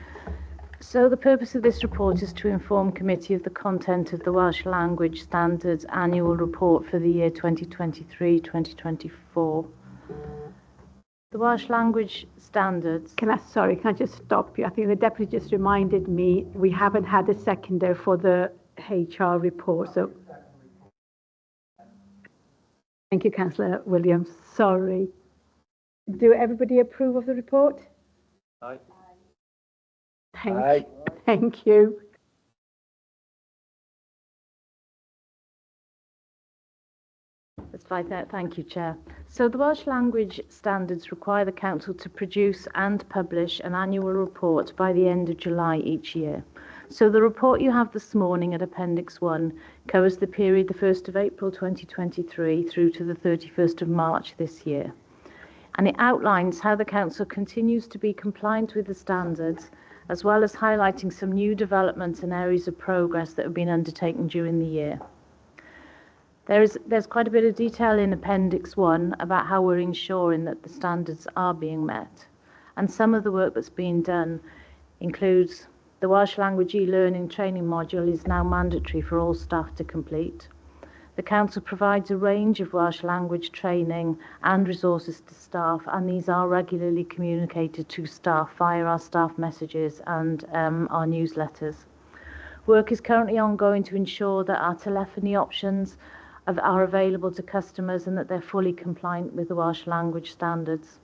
So the purpose of this report is to inform committee of the content of the Welsh Language Standards Annual Report for the year 2023-2024. The Welsh Language Standards... Can I just stop you? I think the Deputy just reminded me we haven't had a seconder for the HR report. So thank you, Councillor Williams. Sorry. Do everybody approve of the report? Aye. Thank you. That's fine. Thank you, Chair. So the Welsh language standards require the Council to produce and publish an annual report by the end of July each year. So the report you have this morning at Appendix 1 covers the period the 1st of April 2023 through to the 31st of March this year. And it outlines how the Council continues to be compliant with the standards, as well as highlighting some new developments and areas of progress that have been undertaken during the year. There's quite a bit of detail in Appendix 1 about how we're ensuring that the standards are being met. And some of the work that's being done includes the Welsh language e-learning training module is now mandatory for all staff to complete. The Council provides a range of Welsh language training and resources to staff, and these are regularly communicated to staff via our staff messages and our newsletters. Work is currently ongoing to ensure that our telephony options are available to customers and that they're fully compliant with the Welsh language standards.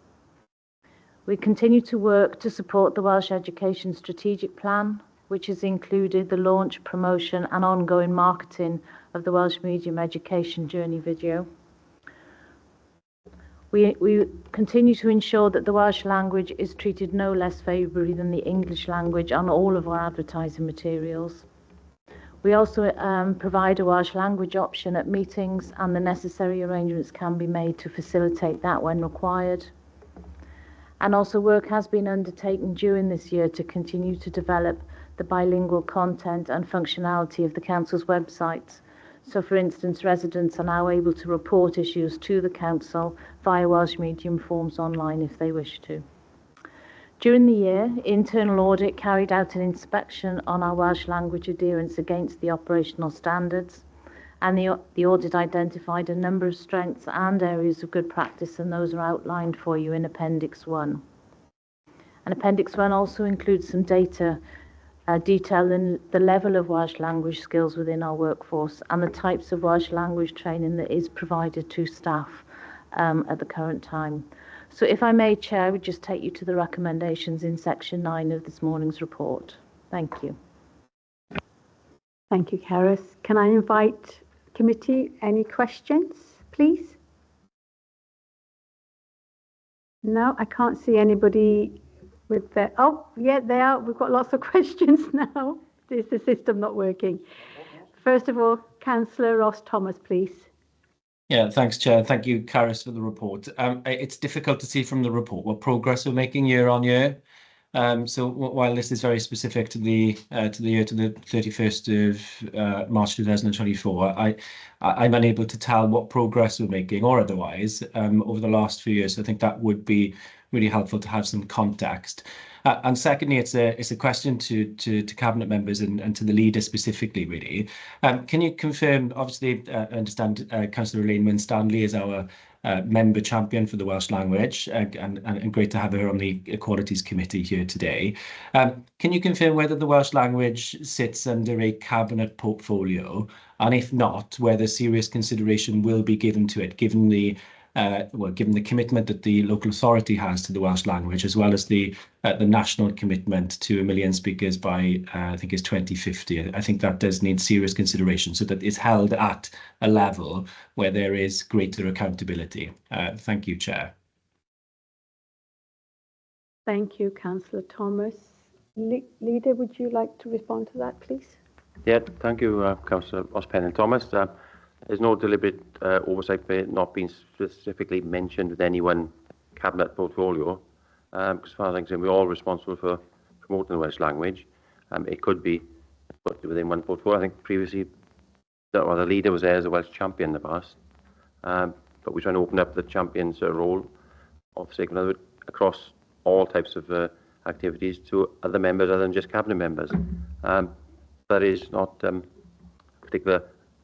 We continue to work to support the Welsh Education Strategic Plan, which has included the launch, promotion and ongoing marketing of the Welsh Medium Education Journey video. We continue to ensure that the Welsh language is treated no less favourably than the English language on all of our advertising materials. We also provide a Welsh language option at meetings, and the necessary arrangements can be made to facilitate that when required. And also work has been undertaken during this year to continue to develop the bilingual content and functionality of the Council's websites. So for instance, residents are now able to report issues to the Council via Welsh Medium forms online if they wish to. During the year, Internal Audit carried out an inspection on our Welsh language adherence against the operational standards, and the audit identified a number of strengths and areas of good practice, and those are outlined for you in Appendix 1. And Appendix 1 also includes some data detailing the level of Welsh language skills within our workforce and the types of Welsh language training that is provided to staff at the current time. So if I may, Chair, I would just take you to the recommendations in Section 9 of this morning's report. Thank you. Thank you, Cerys. Can I invite committee any questions, please? No, I can't see anybody with their... Oh, yeah, they are. We've got lots of questions now. Is the system not working? First of all, Councillor Ross Thomas, please. Yeah, thanks, Chair. Thank you, Cerys, for the report. It's difficult to see from the report what progress we're making year on year. So while this is very specific to the year to the 31st of March 2024, I'm unable to tell what progress we're making or otherwise over the last few years. So I think that would be really helpful to have some context. And secondly, it's a question to cabinet members and to the leader specifically, really. Can you confirm? Obviously, I understand Councillor Elaine Winstanley is our member champion for the Welsh language, and great to have her on the Equalities Committee here today. Can you confirm whether the Welsh language sits under a cabinet portfolio, and if not, whether serious consideration will be given to it, given the commitment that the local authority has to the Welsh language, as well as the national commitment to 1 million speakers by, I think it's 2050. I think that does need serious consideration so that it's held at a level where there is greater accountability. Thank you, Chair. Thank you, Councillor Thomas. Leader, would you like to respond to that, please? Yeah, thank you, Councillor Ospenn-Thomas. There's no deliberate oversight for it not being specifically mentioned with any one cabinet portfolio. Because as far as I'm concerned, we're all responsible for promoting the Welsh language. It could be put within one portfolio. I think previously the leader was there as a Welsh champion in the past. But we're trying to open up the champion's role of sake of another across all types of activities to other members other than just cabinet members. That is not a particular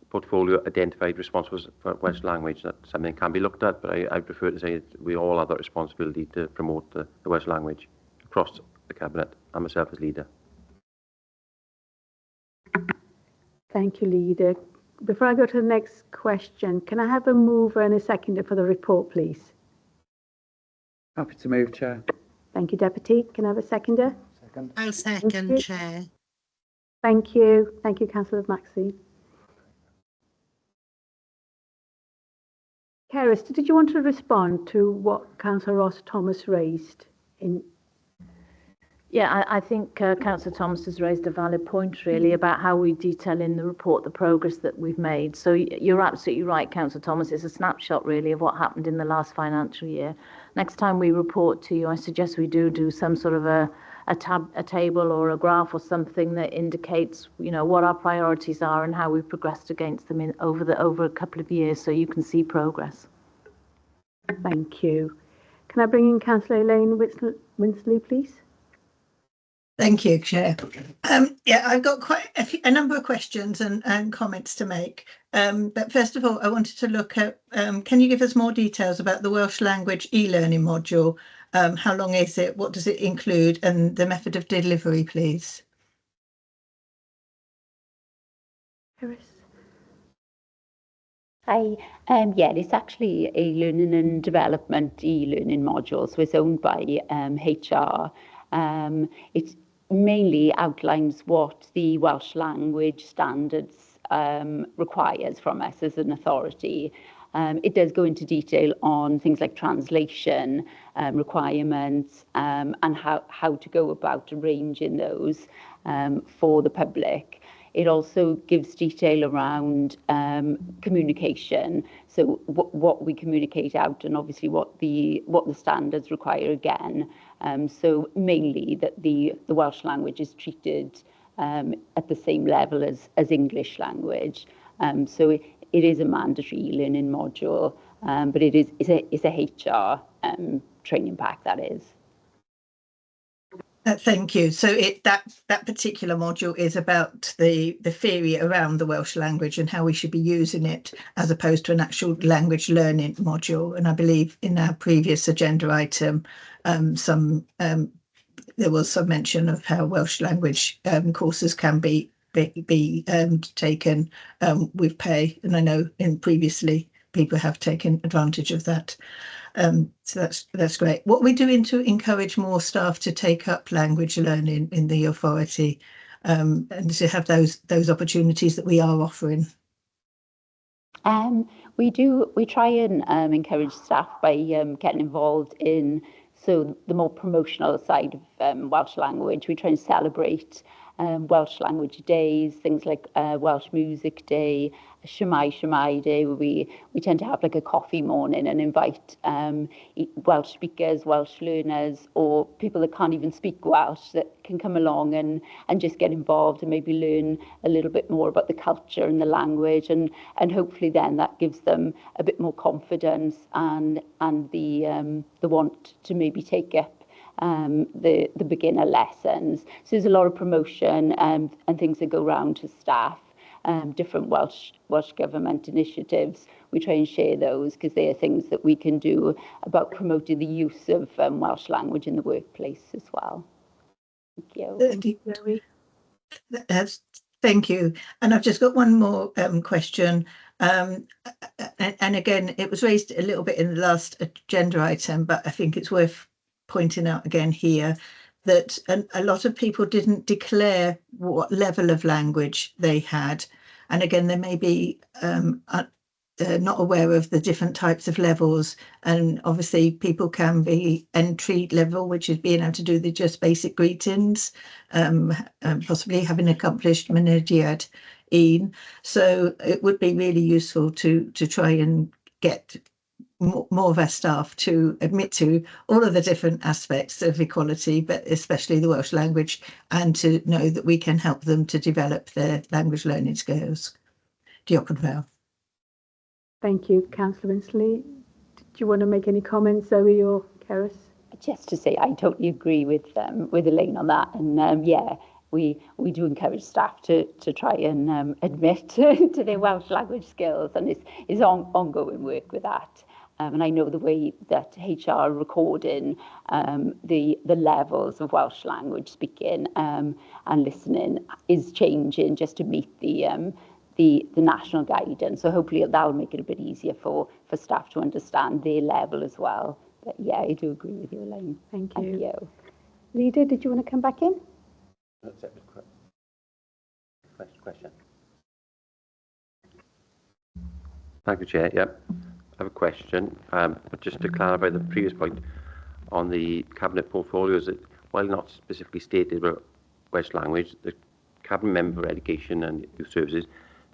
portfolio identified responsible for Welsh language. That's something that can be looked at, but I prefer to say that we all have that responsibility to promote the Welsh language across the cabinet and myself as leader. Thank you, Leader. Before I go to the next question, can I have a mover and a seconder for the report, please? Happy to move, Chair. Thank you, Deputy. Can I have a seconder? Second. I'll second, Chair. Thank you. Thank you, Councillor Maxine. Cerys, did you want to respond to what Councillor Ross Thomas raised in? Yeah, I think Councillor Thomas has raised a valid point, really, about how we detail in the report the progress that we've made. So you're absolutely right, Councillor Thomas. It's a snapshot, really, of what happened in the last financial year. Next time we report to you, I suggest we do some sort of a table or a graph or something that indicates, you know, what our priorities are and how we've progressed against them over a couple of years, so you can see progress. Thank you. Can I bring in Councillor Elaine Winsley, please? Thank you, Chair. Yeah, I've got quite a number of questions and comments to make. But first of all, I wanted to look at, can you give us more details about the Welsh language e-learning module? How long is it? What does it include? And the method of delivery, please. Cerys. Hi, yeah, it's actually a learning and development e-learning module, so it's owned by HR. It mainly outlines what the Welsh language standards requires from us as an authority. It does go into detail on things like translation requirements and how to go about arranging those for the public. It also gives detail around communication, so what we communicate out, and obviously what the standards require again. So mainly that the Welsh language is treated at the same level as English language. So it is a mandatory learning module, but it's a HR training pack, that is. Thank you. So that particular module is about the theory around the Welsh language and how we should be using it, as opposed to an actual language learning module. And I believe in our previous agenda item, there was some mention of how Welsh language courses can be taken with pay. And I know previously people have taken advantage of that. So that's great. What are we doing to encourage more staff to take up language learning in the authority and to have those opportunities that we are offering? We try and encourage staff by getting involved in the more promotional side of Welsh language. We try and celebrate Welsh language days, things like Welsh Music Day, Shwmae Day, where we tend to have like a coffee morning and invite Welsh speakers, Welsh learners, or people that can't even speak Welsh that can come along and just get involved and maybe learn a little bit more about the culture and the language, and hopefully then that gives them a bit more confidence and the want to maybe take up the beginner lessons. So there's a lot of promotion and things that go around to staff, different Welsh Government initiatives. We try and share those because they are things that we can do about promoting the use of Welsh language in the workplace as well. Thank you. Thank you. And I've just got one more question. And again, it was raised a little bit in the last agenda item, but I think it's worth pointing out again here that a lot of people didn't declare what level of language they had. And again, they may be not aware of the different types of levels. And obviously people can be entry level, which is being able to do the just basic greetings, possibly having accomplished Mynediad Un. So it would be really useful to try and get more of our staff to admit to all of the different aspects of equality, but especially the Welsh language, and to know that we can help them to develop their language learning skills. Diolch yn fawr. Thank you, Councillor Winsley. Do you want to make any comments, Zoe or Cerys? Just to say, I totally agree with Elaine on that, and yeah, we do encourage staff to try and admit to their Welsh language skills, and it's ongoing work with that. And I know the way that HR are recording the levels of Welsh language speaking and listening is changing just to meet the national guidance. So hopefully that'll make it a bit easier for staff to understand their level as well. But yeah, I do agree with you, Elaine. Thank you. Thank you. Leader, did you want to come back in? Question. Thank you, Chair. Yep. I have a question. But just to clarify the previous point on the cabinet portfolios, that while not specifically stated about Welsh language, the cabinet member for education and youth services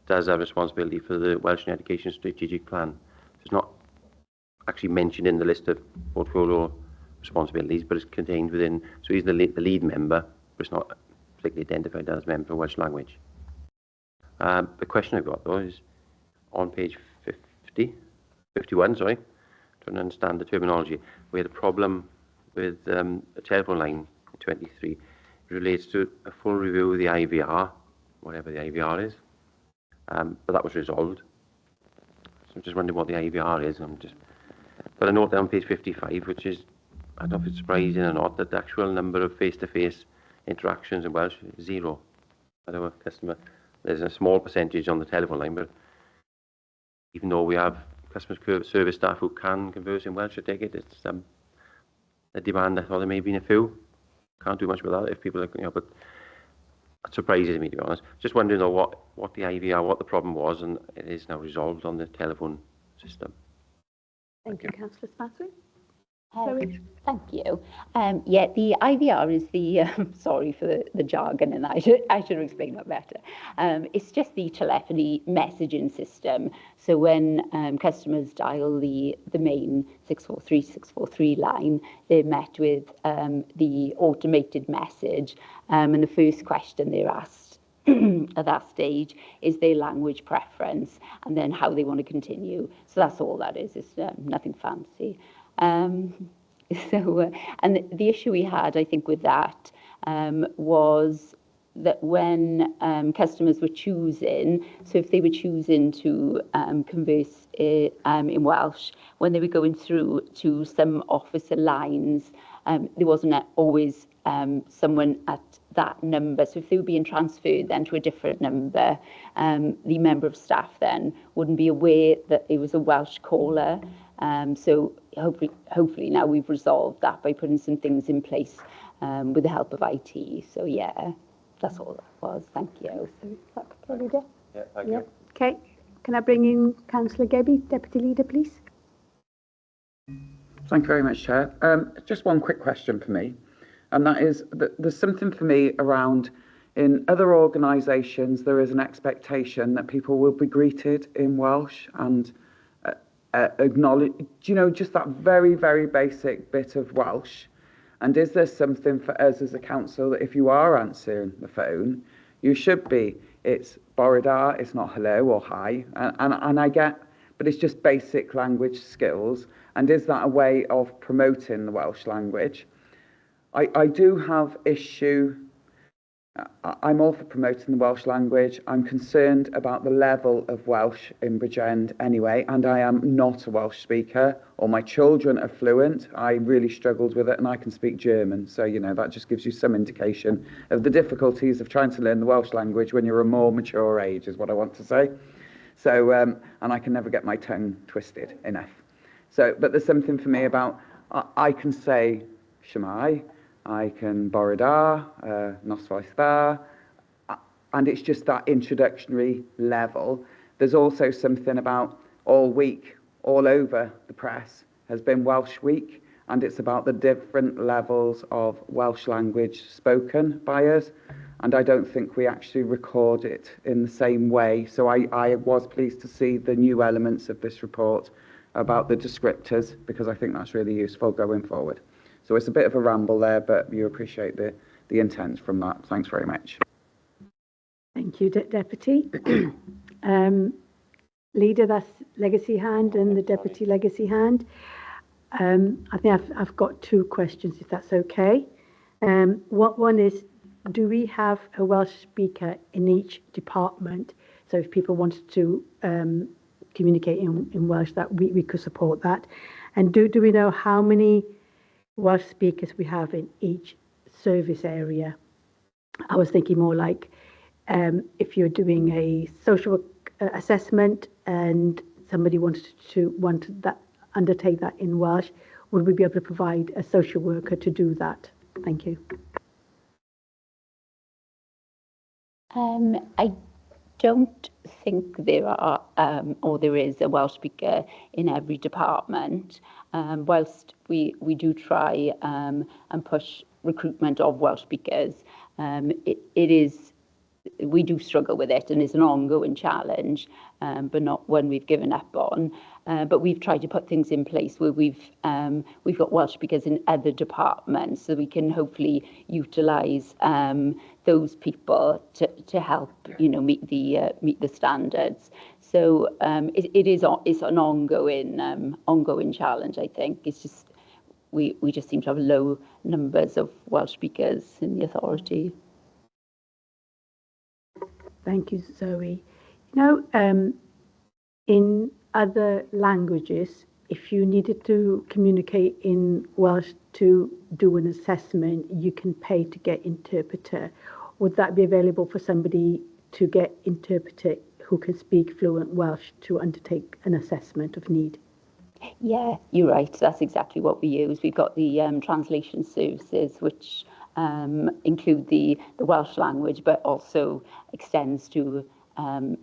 does have responsibility for the Welsh and education strategic plan. It's not actually mentioned in the list of portfolio responsibilities, but it's contained within. So he's the lead member, but it's not particularly identified as member for Welsh language. The question I've got though is on page 51, sorry, trying to understand the terminology. We had a problem with a telephone line in 23. It relates to a full review of the IVR, whatever the IVR is, but that was resolved. So I'm just wondering what the IVR is. But I note down page 55, which is, I don't know if it's surprising or not, that the actual number of face-to-face interactions in Welsh is 0. I know a customer, there's a small percentage on the telephone line, but even though we have customer service staff who can converse in Welsh, I take it, it's a demand. I thought there may have been a few. Can't do much with that if people are, but it surprises me, to be honest. Just wondering though what the IVR, what the problem was, and it is now resolved on the telephone system. Thank you, Councillor Spassway. Thank you. Yeah, the IVR is the, sorry for the jargon, and I should explain that better. It's just the telephony messaging system. So when customers dial the main 643 line, they're met with the automated message, and the first question they're asked at that stage is their language preference, and then how they want to continue. So that's all that is. It's nothing fancy. And the issue we had, I think, with that was that when customers were choosing, so if they were choosing to converse in Welsh, when they were going through to some officer lines, there wasn't always someone at that number. So if they were being transferred then to a different number, the member of staff then wouldn't be aware that it was a Welsh caller. So hopefully now we've resolved that by putting some things in place with the help of IT. So yeah, that's all that was. Thank you. Yeah, thank you. Okay, can I bring in Councillor Gebby, Deputy Leader, please? Thank you very much, Chair. Just one quick question for me, and that is that there's something for me around in other organisations there is an expectation that people will be greeted in Welsh and acknowledge, just that very, very basic bit of Welsh. And is there something for us as a council that if you are answering the phone, you should be, it's bore da, it's not hello or hi, and I get, but it's just basic language skills. And is that a way of promoting the Welsh language? I do have issue. I'm all for promoting the Welsh language. I'm concerned about the level of Welsh in Bridgend anyway, and I am not a Welsh speaker, or my children are fluent. I really struggled with it, and I can speak German. So, that just gives you some indication of the difficulties of trying to learn the Welsh language when you're a more mature age, is what I want to say. So, and I can never get my tongue twisted enough. So, but there's something for me about, I can say Shemai, I can bore da, noswaith dda, and it's just that introductory level. There's also something about all week, all over the press, has been Welsh Week, and it's about the different levels of Welsh language spoken by us, and I don't think we actually record it in the same way. So I was pleased to see the new elements of this report about the descriptors, because I think that's really useful going forward. So it's a bit of a ramble there, but you appreciate the intent from that. Thanks very much. Thank you, Deputy. Leader, that's legacy hand, and the Deputy legacy hand. I think I've got two questions, if that's okay. One is, do we have a Welsh speaker in each department? So if people wanted to communicate in Welsh, that we could support that. And do we know how many Welsh speakers we have in each service area? I was thinking more like if you're doing a social assessment and somebody wanted that undertake that in Welsh, would we be able to provide a social worker to do that? Thank you. I don't think there are, or there is a Welsh speaker in every department. Whilst we do try and push recruitment of Welsh speakers, we do struggle with it, and it's an ongoing challenge, but not one we've given up on. But we've tried to put things in place where we've got Welsh speakers in other departments, so we can hopefully utilise those people to help, meet the standards. So it's an ongoing challenge. I think it's just we just seem to have low numbers of Welsh speakers in the authority. Thank you, Zoe. In other languages, if you needed to communicate in Welsh to do an assessment, you can pay to get interpreter. Would that be available for somebody to get interpreter who can speak fluent Welsh to undertake an assessment of need? Yeah, you're right. That's exactly what we use. We've got the translation services, which include the Welsh language, but also extends to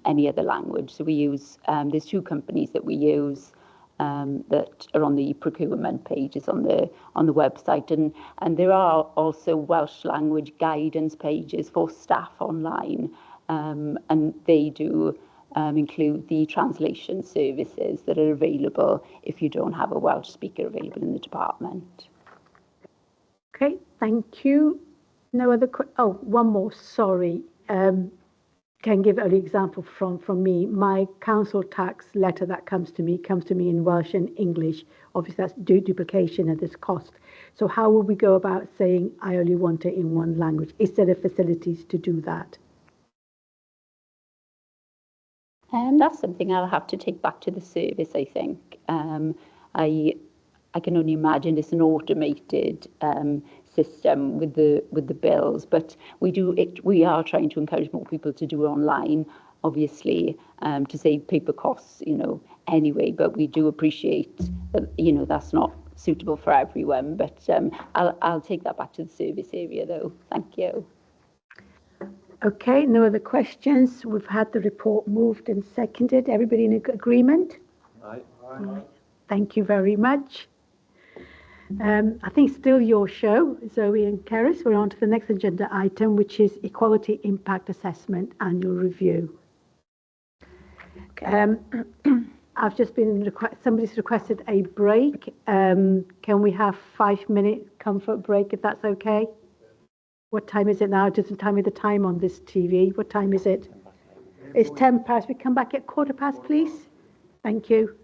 any other language. So we use, there's two companies that we use that are on the procurement pages on the website, and there are also Welsh language guidance pages for staff online, and they do include the translation services that are available if you don't have a Welsh speaker available in the department. Okay, thank you. No other one more, sorry. Can give an example from me. My council tax letter that comes to me in Welsh and English. Obviously, that's duplication and there's cost. So how will we go about saying I only want it in one language? Is there facilities to do that? That's something I'll have to take back to the service, I think. I can only imagine it's an automated system with the bills, but we are trying to encourage more people to do it online, obviously, to save paper costs, anyway. But we do appreciate that, that's not suitable for everyone. But I'll take that back to the service area, though. Thank you. Okay, no other questions. We've had the report moved and seconded. Everybody in agreement? Aye. Thank you very much. I think still your show, Zoe and Keris. We're on to the next agenda item, which is Equality Impact Assessment Annual Review. Okay. I've just been somebody's requested a break. Can we have 5-minute comfort break, if that's okay? What time is it now? It doesn't tell me the time on this TV. What time is it? It's 10 past. We come back at 15:15, please. Thank you.